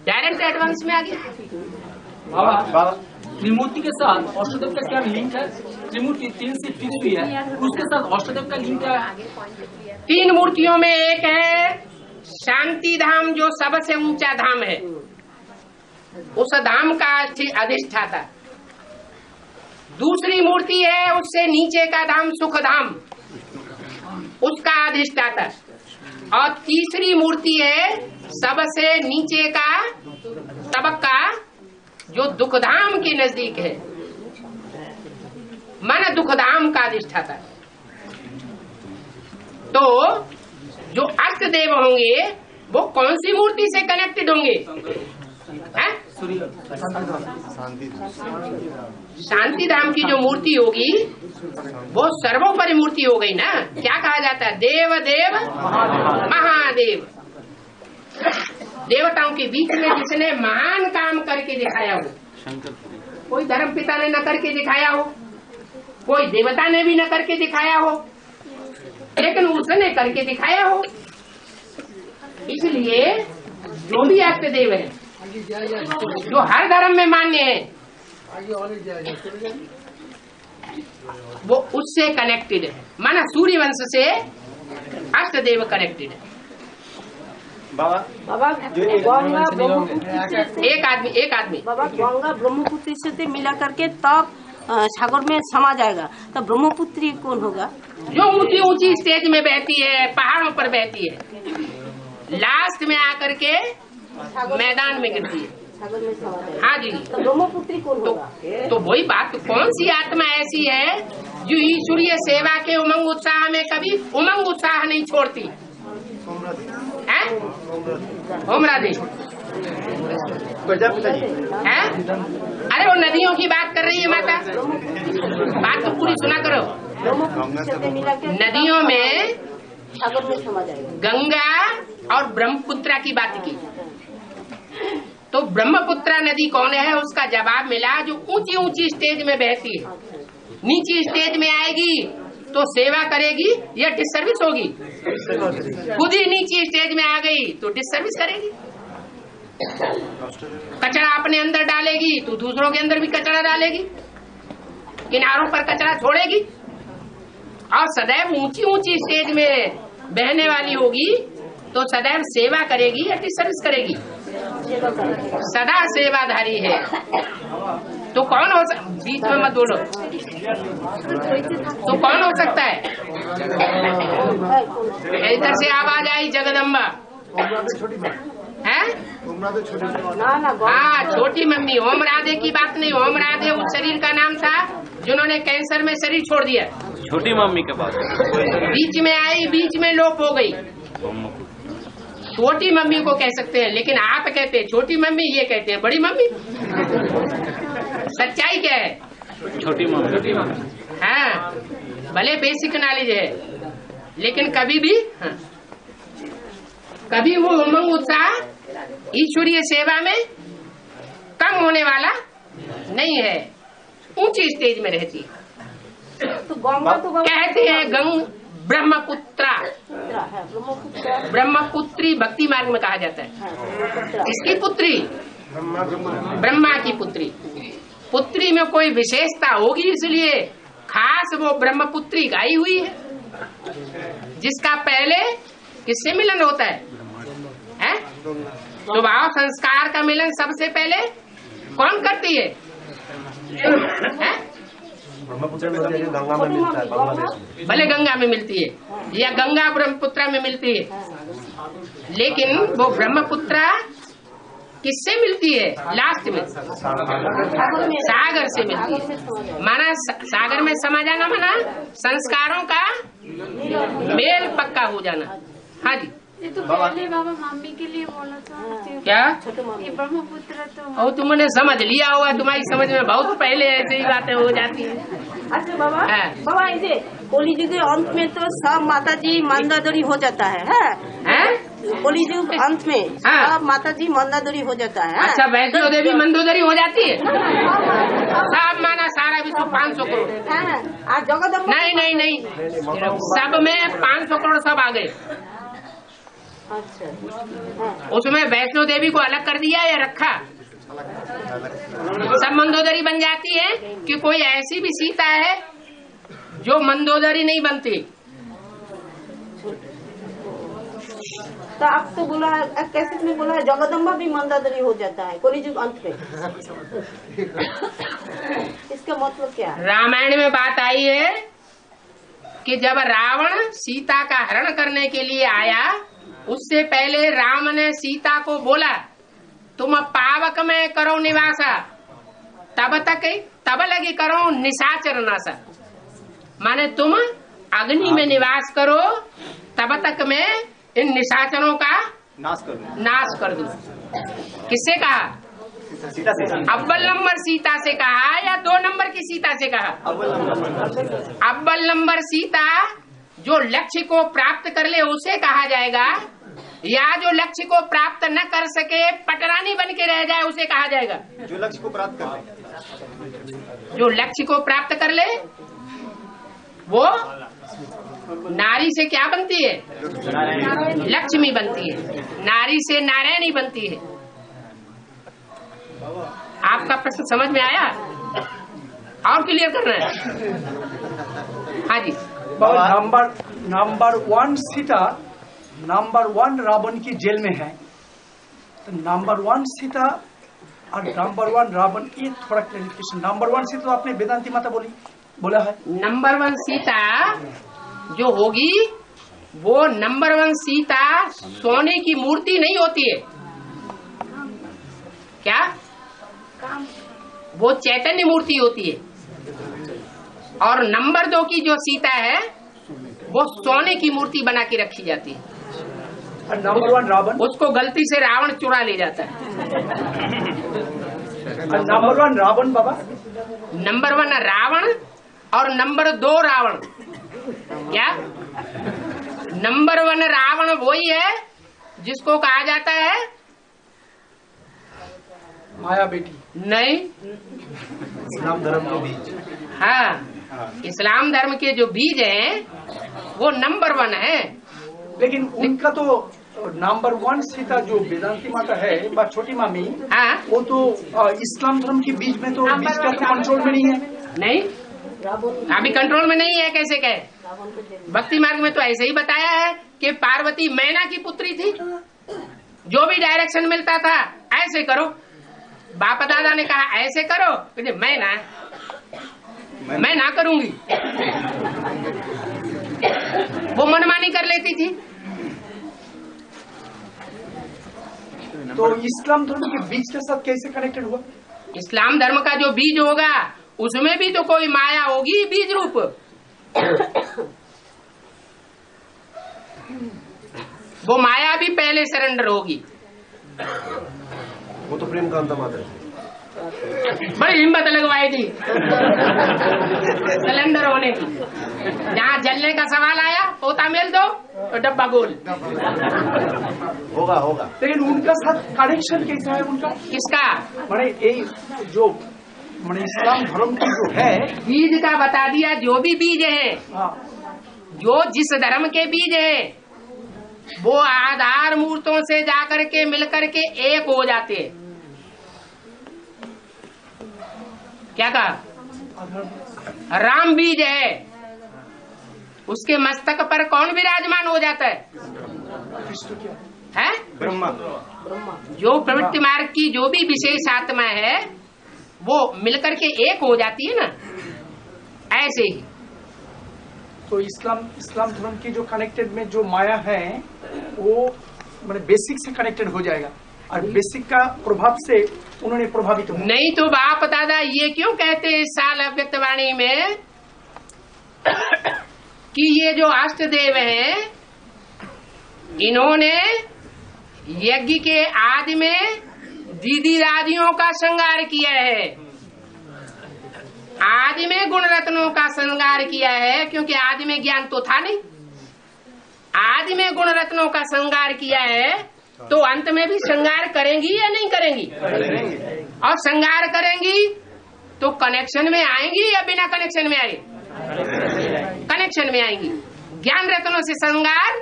डायरेक्ट एडवांस में आ गया।
त्रिमूर्ति के साथ अष्टदेव का क्या लिंक है? त्रिमूर्ति 3 से 30 है, उसके साथ अष्टदेव का लिंक क्या है?
3 मूर्तियों में एक है शांति धाम, जो सबसे ऊंचा धाम है, उस धाम का अधिष्ठाता। दूसरी मूर्ति है उससे नीचे का धाम सुख धाम, उसका अधिष्ठाता। और तीसरी मूर्ति है सबसे नीचे का तबका, जो दुखधाम के नजदीक है, मन दुखधाम का अधिष्ठाता। तो जो अष्ट देव होंगे वो कौन सी मूर्ति से कनेक्टेड होंगे? शांति धाम की जो मूर्ति होगी वो सर्वोपरि मूर्ति हो गई ना। क्या कहा जाता है? देव देव महादेव। देवताओं के बीच में जिसने महान काम करके दिखाया हो, कोई धर्म पिता ने न करके दिखाया हो, कोई देवता ने भी न करके दिखाया हो, लेकिन उसने करके दिखाया हो। इसलिए जो भी अष्ट देव है, जो हर धर्म में मान्य है, वो उससे कनेक्टेड है। माना सूर्य वंश से अष्ट देव कनेक्टेड है।
बाबा गंगा ब्रह्मपुत्र
एक आदमी
बाबा गंगा ब्रह्मपुत्री से मिला करके तब सागर में समा जाएगा, तब ब्रह्मपुत्री कौन होगा?
जो ऊंची ऊंची स्टेज में बहती है, पहाड़ों पर बहती है, लास्ट में आकर के मैदान में गिरती है।
सागर में समा जाएगा।
हाँ जी,
तो ब्रह्मपुत्री कौन होगा?
तो वही बात, कौन सी आत्मा ऐसी है जो ईश्वरीय सेवा के उमंग उत्साह में कभी उमंग उत्साह नहीं छोड़ती है? होमराधे है। अरे वो नदियों की बात कर रही है माता, बात तो पूरी सुना करो। नदियों में
सागर में समा जाएगा।
गंगा और ब्रह्मपुत्रा की बात की, तो ब्रह्मपुत्रा नदी कौन है? उसका जवाब मिला जो ऊंची ऊंची स्टेज में बहती है। नीची स्टेज में आएगी तो सेवा करेगी या डिसर्विस होगी? खुद ही नीची स्टेज में आ गई तो डिसर्विस करेगी। कचरा अपने अंदर डालेगी तो दूसरों के अंदर भी कचरा डालेगी, किनारों पर कचरा छोड़ेगी। और सदैव ऊंची ऊंची स्टेज में बहने वाली होगी तो सदैव सेवा करेगी या डिसर्विस करेगी? सदा सेवाधारी है। तो कौन हो बीच में मत बोलो। तो कौन हो सकता है? इधर से आवाज आई जगदम्बा है। हाँ, छोटी मम्मी। ओम राधे की बात नहीं। ओम राधे उस शरीर का नाम था जिन्होंने कैंसर में शरीर छोड़ दिया।
छोटी मम्मी के पास
बीच में आई, बीच में लोप हो गई। छोटी मम्मी को कह सकते हैं, लेकिन आप कहते हैं छोटी मम्मी, ये कहते हैं बड़ी मम्मी। सच्चाई क्या है?
छोटी मम्मी।
हाँ, भले बेसिक नॉलेज है, लेकिन कभी भी कभी वो उमंग उत्साह ईश्वरीय सेवा में कम होने वाला नहीं है, ऊंची स्टेज में रहती है।
तो
कहते हैं ब्रह्मपुत्रा, ब्रह्मपुत्री भक्ति मार्ग में कहा जाता है। इसकी पुत्री ब्रह्मा की पुत्री, पुत्री में कोई विशेषता होगी इसलिए खास वो ब्रह्मपुत्री गाई हुई है, जिसका पहले किससे मिलन होता है? स्वभाव संस्कार का मिलन सबसे पहले कौन करती है? भले गंगा में मिलती है या गंगा ब्रह्मपुत्रा में मिलती है, लेकिन वो ब्रह्मपुत्रा किससे मिलती है? लास्ट में सागर से मिलती है। माना सागर में समा जाना, माना संस्कारों का मेल पक्का हो जाना। हाँ जी,
ये तो पहले बाबा मम्मी के लिए बोला था
क्या?
ये ब्रह्मपुत्र तो
और तुमने समझ लिया होगा, तुम्हारी समझ में बहुत पहले ऐसे ही बातें हो जाती है।
अच्छा बाबा, बाबा ऐसे कली युग के अंत में तो सब माता जी मंदादरी हो जाता है, कली युग के अंत में सब माता जी मंदादरी हो जाता है।
अच्छा, वैष्णो देवी मंदोदरी हो जाती है? सब माना सारा विश्व 500 करोड़।
जगदम्बा
नहीं, सब में 500 करोड़ सब आ गए।
अच्छा,
उसमें वैष्णो देवी को अलग कर दिया या रखा? सब मंदोदरी बन जाती है कि कोई ऐसी भी सीता है जो मंदोदरी नहीं बनती?
तो आप तो बोला, कैसे में बोला है जगदम्बा भी मंदादरी हो जाता है कलियुग अंत में। इसका मतलब क्या है?
रामायण में बात आई है कि जब रावण सीता का हरण करने के लिए आया, उससे पहले राम ने सीता को बोला तुम पावक में करो निवासा, तब लगी करो निशाचर नासा। माने तुम अग्नि में निवास करो, तब तक मैं इन निशाचरों का नाश कर दूं। किससे कहा? अव्वल नंबर सीता से कहा या 2 नंबर की सीता से कहा? अव्वल नंबर सीता जो लक्ष्य को प्राप्त कर ले उसे कहा जाएगा, या जो लक्ष्य को प्राप्त न कर सके पटरानी बन के रह जाए उसे कहा जाएगा?
जो लक्ष्य को प्राप्त कर ले,
जो लक्ष्य को प्राप्त कर ले वो नारी से क्या बनती है? लक्ष्मी बनती है। नारी से नारायणी बनती है। आपका प्रश्न समझ में आया? और क्लियर करना है? हाँ जी।
नंबर 1 सीता नंबर 1 रावण की जेल में है, तो नंबर 1 सीता और नंबर 1 रावण, ये थोड़ा क्लैरिफिकेशन। नंबर 1 सीता तो आपने वेदांती माता बोला है।
नंबर 1 सीता जो होगी वो नंबर 1 सीता सोने की मूर्ति नहीं होती है। क्या? वो चैतन्य मूर्ति होती है। और नंबर 2 की जो सीता है वो सोने की मूर्ति बना के रखी जाती है।
नंबर 1 रावण,
उसको गलती से रावण चुरा ले जाता है।
नंबर 1 रावण बाबा,
नंबर 1 रावण और नंबर 2 रावण। क्या? नंबर 1 रावण वही है जिसको कहा जाता है
माया बेटी।
नहीं,
इस्लाम धर्म के बीज।
हाँ, इस्लाम धर्म के जो बीज हैं वो नंबर 1 है।
लेकिन उनका तो नंबर 1 सीता जो वेदांती माता है, छोटी मामी, वो तो इस्लाम धर्म के बीज में तो बीज का तो कंट्रोल में नहीं है।
नहीं, अभी कंट्रोल में नहीं है। कैसे कहे? भक्ति मार्ग में तो ऐसे ही बताया है कि पार्वती मैना की पुत्री थी। जो भी डायरेक्शन मिलता था ऐसे करो, बाप दादा ने कहा ऐसे करो, मैं ना करूंगी। वो मनमानी कर लेती थी।
तो इस्लाम धर्म के बीज के साथ कैसे कनेक्टेड हुआ?
इस्लाम धर्म का जो बीज होगा उसमें भी तो कोई माया होगी बीज रूप। वो माया भी पहले सरेंडर होगी।
वो तो प्रेम कांता माता है।
बड़ी हिम्मत लगवाई थी सिलेंडर होने की। जहाँ जलने का सवाल आया पोता मेल दो तो डब्बा गोल।
होगा होगा।
लेकिन उनका साथ कनेक्शन कैसा है उनका?
किसका?
ये जो इस्लाम धर्म की जो है
बीज का बता दिया। जो भी बीज है, जो जिस धर्म के बीज है, वो आधार मूर्तों से जाकर के मिलकर के एक हो जाते हैं। क्या कहा? राम बीज है, उसके मस्तक पर कौन विराजमान हो जाता है?
ब्रह्मा।
जो प्रवृत्ति मार्ग की जो भी विशेष आत्मा है वो मिलकर के एक हो जाती है ना, ऐसे ही।
तो इस्लाम धर्म की जो कनेक्टेड में जो माया है वो बेसिक से कनेक्टेड हो जाएगा, और बेसिक का प्रभाव से उन्होंने प्रभावित हो।
नहीं तो बाप दादा ये क्यों कहते हैं इस साल अव्यक्तवाणी में कि ये जो अष्टदेव हैं इन्होंने यज्ञ के आदि में दीदी दादियों का श्रृंगार किया है, आदि में गुण रत्नों का श्रृंगार किया है, क्योंकि आदि में ज्ञान तो था नहीं। आदि में गुण रत्नों का श्रृंगार किया है तो अंत में भी श्रृंगार करेंगी या नहीं करेंगी? और श्रृंगार करेंगी तो कनेक्शन में आएंगी या बिना कनेक्शन में आएंगी? कनेक्शन में आएंगी। ज्ञान रत्नों से श्रृंगार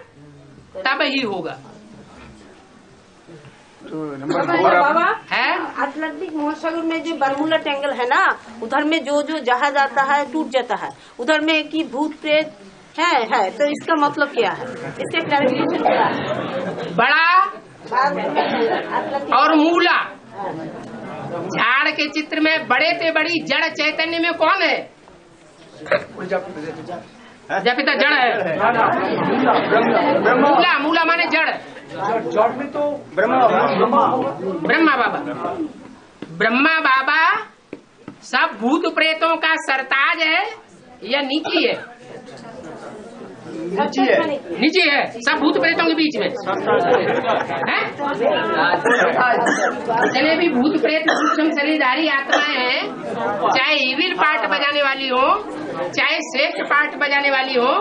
तब ही होगा।
बाबा है अटलांटिक महासागर में जो बरमूला टेंगल है ना, उधर में जो जहाज आता है टूट जाता है, उधर में की भूत प्रेत है तो इसका मतलब क्या है? इससे क्लैरिफिकेशन क्या है?
बड़ा और मूला झाड़ के चित्र में बड़े से बड़ी जड़ चैतन्य में कौन है? जपिता जड़ है। मूला माने जड़।
जड़ में तो
ब्रह्मा बाबा। ब्रह्मा बाबा सब भूत प्रेतों का सरताज है या नीची है? नीचे है। सब भूत प्रेतों के बीच में है। जितने भी भूत प्रेत सूक्ष्म शरीरधारी आत्माएं हैं, चाहे इविल पार्ट बजाने वाली हो, चाहे श्रेष्ठ पार्ट बजाने वाली हो,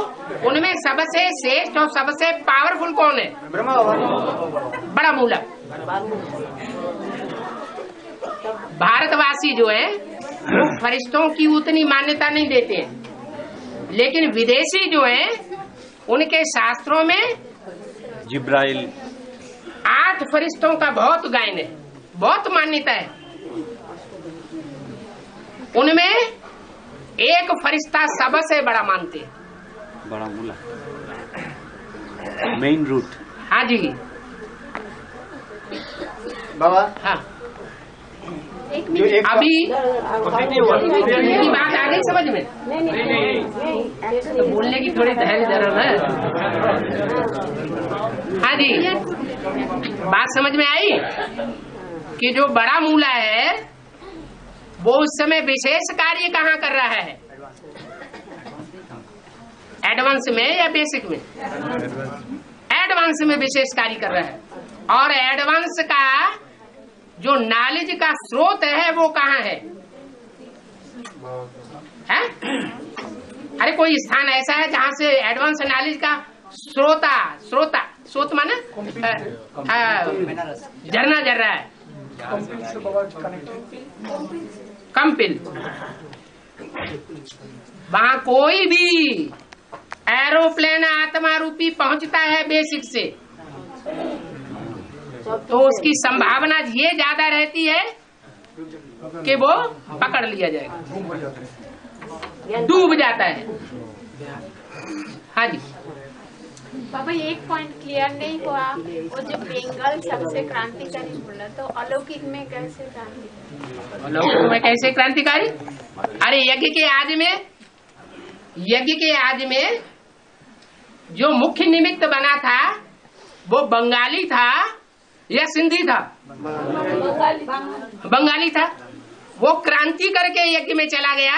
उनमें सबसे श्रेष्ठ और सबसे पावरफुल कौन है? बड़ा मूला। भारतवासी जो है वो फरिश्तों की उतनी मान्यता नहीं देते हैं, लेकिन विदेशी जो है उनके शास्त्रों में
जिब्राइल
8 फरिश्तों का बहुत गायन है, बहुत मान्यता है। उनमें एक फरिश्ता सबसे बड़ा मानते हैं।
बड़ा मूला मेन रूट।
हाँ जी
बाबा।
हाँ अभी बात आ गई समझ में? तो बोलने की थोड़ी धैर्य जरूरत है। हाँ जी बात समझ में आई कि जो बड़ा मूला है वो उस समय विशेष कार्य कहाँ कर रहा है? एडवांस में या बेसिक में? एडवांस में विशेष कार्य कर रहा है। और एडवांस का जो नॉलेज का स्रोत है वो कहाँ है? अरे कोई स्थान ऐसा है जहाँ से एडवांस नॉलेज का स्रोत माने झरना झर रहा है। कंपिल। वहाँ कोई भी एरोप्लेन आत्मा रूपी पहुंचता है बेसिक से तो उसकी संभावना ये ज्यादा रहती है कि वो पकड़ लिया जाएगा, डूब जाता है। हाँ जी
बाबा एक पॉइंट क्लियर नहीं हुआ, वो जो बेंगल सबसे क्रांतिकारी बोला तो अलौकिक में कैसे क्रांतिकारी?
अलौकिक में कैसे क्रांतिकारी? अरे यज्ञ के आदि में जो मुख्य निमित्त बना था वो बंगाली था या सिंधी था? बंगाली था। वो क्रांति करके यज्ञ में चला गया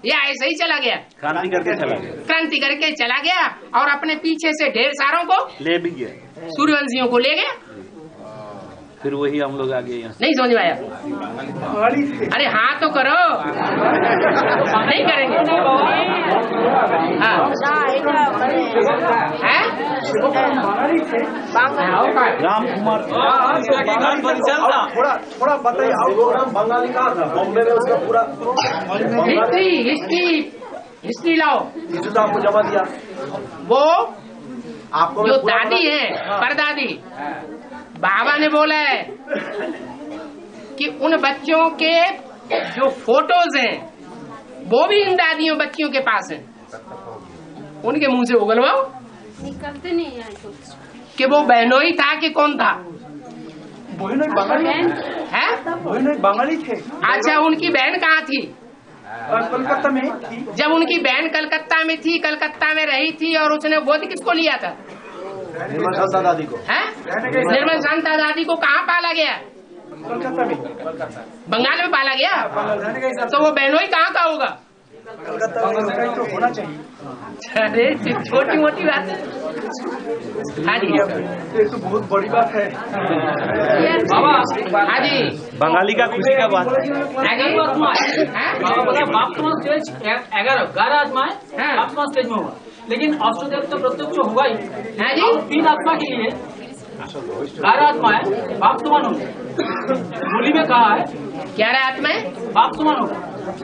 या ऐसे ही चला गया?
क्रांति करके चला गया।
क्रांति करके चला गया और अपने पीछे से ढेर सारों को
ले भी गया।
सूर्यवंशियों को ले गया,
फिर वही हम लोग आ गए यहाँ।
नहीं समझ में आया? अरे हाँ तो करो, नहीं करेंगे? हाँ
राम कुमार थोड़ा बताइए, बंगाली कहाँ था बॉम्बे में, उसका पूरा
हिस्ट्री लाओ।
तो आपको जमा दिया
वो
आपको,
जो दादी है परदादी, बाबा ने बोला है कि उन बच्चों के जो फोटोज हैं वो भी इन दादियों बच्चियों के पास हैं, उनके मुंह से उगलवाओ
निकलते नहीं है
कि वो बहनोई था कि कौन था।
बंगाली थे।
अच्छा, उनकी बहन कहाँ थी?
कलकत्ता में थी।
जब उनकी बहन कलकत्ता में थी, कलकत्ता में रही थी, और उसने गोद किसको लिया था?
निर्मल शांता दादी को।
है? निर्मल शांता दादी को कहाँ पाला गया?
कलकत्ता में।
बंगाल में पाला गया। तो वो बहनोई कहाँ का होगा?
तो होना चाहिए।
अरे छोटी मोटी बात है। हाँ जी,
ये तो बहुत बड़ी बात है।
हाँ जी,
बंगाली का खुशी का बात है।
11 आत्माएं आत्मा स्टेज में होगा, लेकिन अष्टदेव तो प्रत्यक्ष होगा ही। 3 आत्मा के लिए 11 आत्माएं बाप समान होंगे। बोली में कहा है
11 आत्माएं
बाप समान होगा।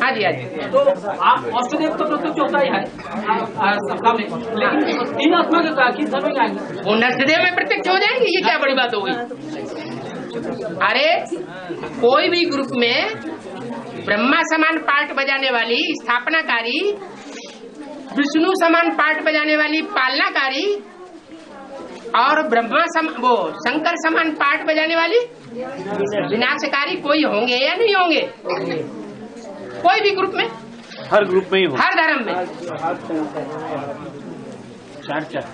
हाँ जी, हाँ जी।
तो आप अष्टदेव तो प्रत्यक्ष होता ही है सामने, लेकिन 3 आत्मा के किस समय आएंगे?
वो नष्टदेव में प्रत्यक्ष हो जाएंगे, ये क्या बड़ी बात हो गई? अरे कोई भी ग्रुप में ब्रह्मा समान पार्ट बजाने वाली स्थापनाकारी, विष्णु समान पार्ट बजाने वाली पालनाकारी, और ब्रह्मा वो शंकर समान पार्ट बजाने वाली विनाशकारी कोई होंगे या नहीं होंगे? कोई भी ग्रुप में,
हर ग्रुप में ही हो,
हर धर्म में।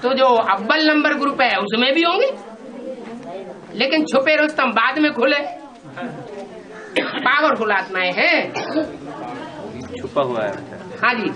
तो जो अव्वल नंबर ग्रुप है उसमें भी होंगे, लेकिन छुपे रुस्तम बाद में खुले, पावरफुल आत्माएं हैं,
छुपा हुआ है।
हाँ जी।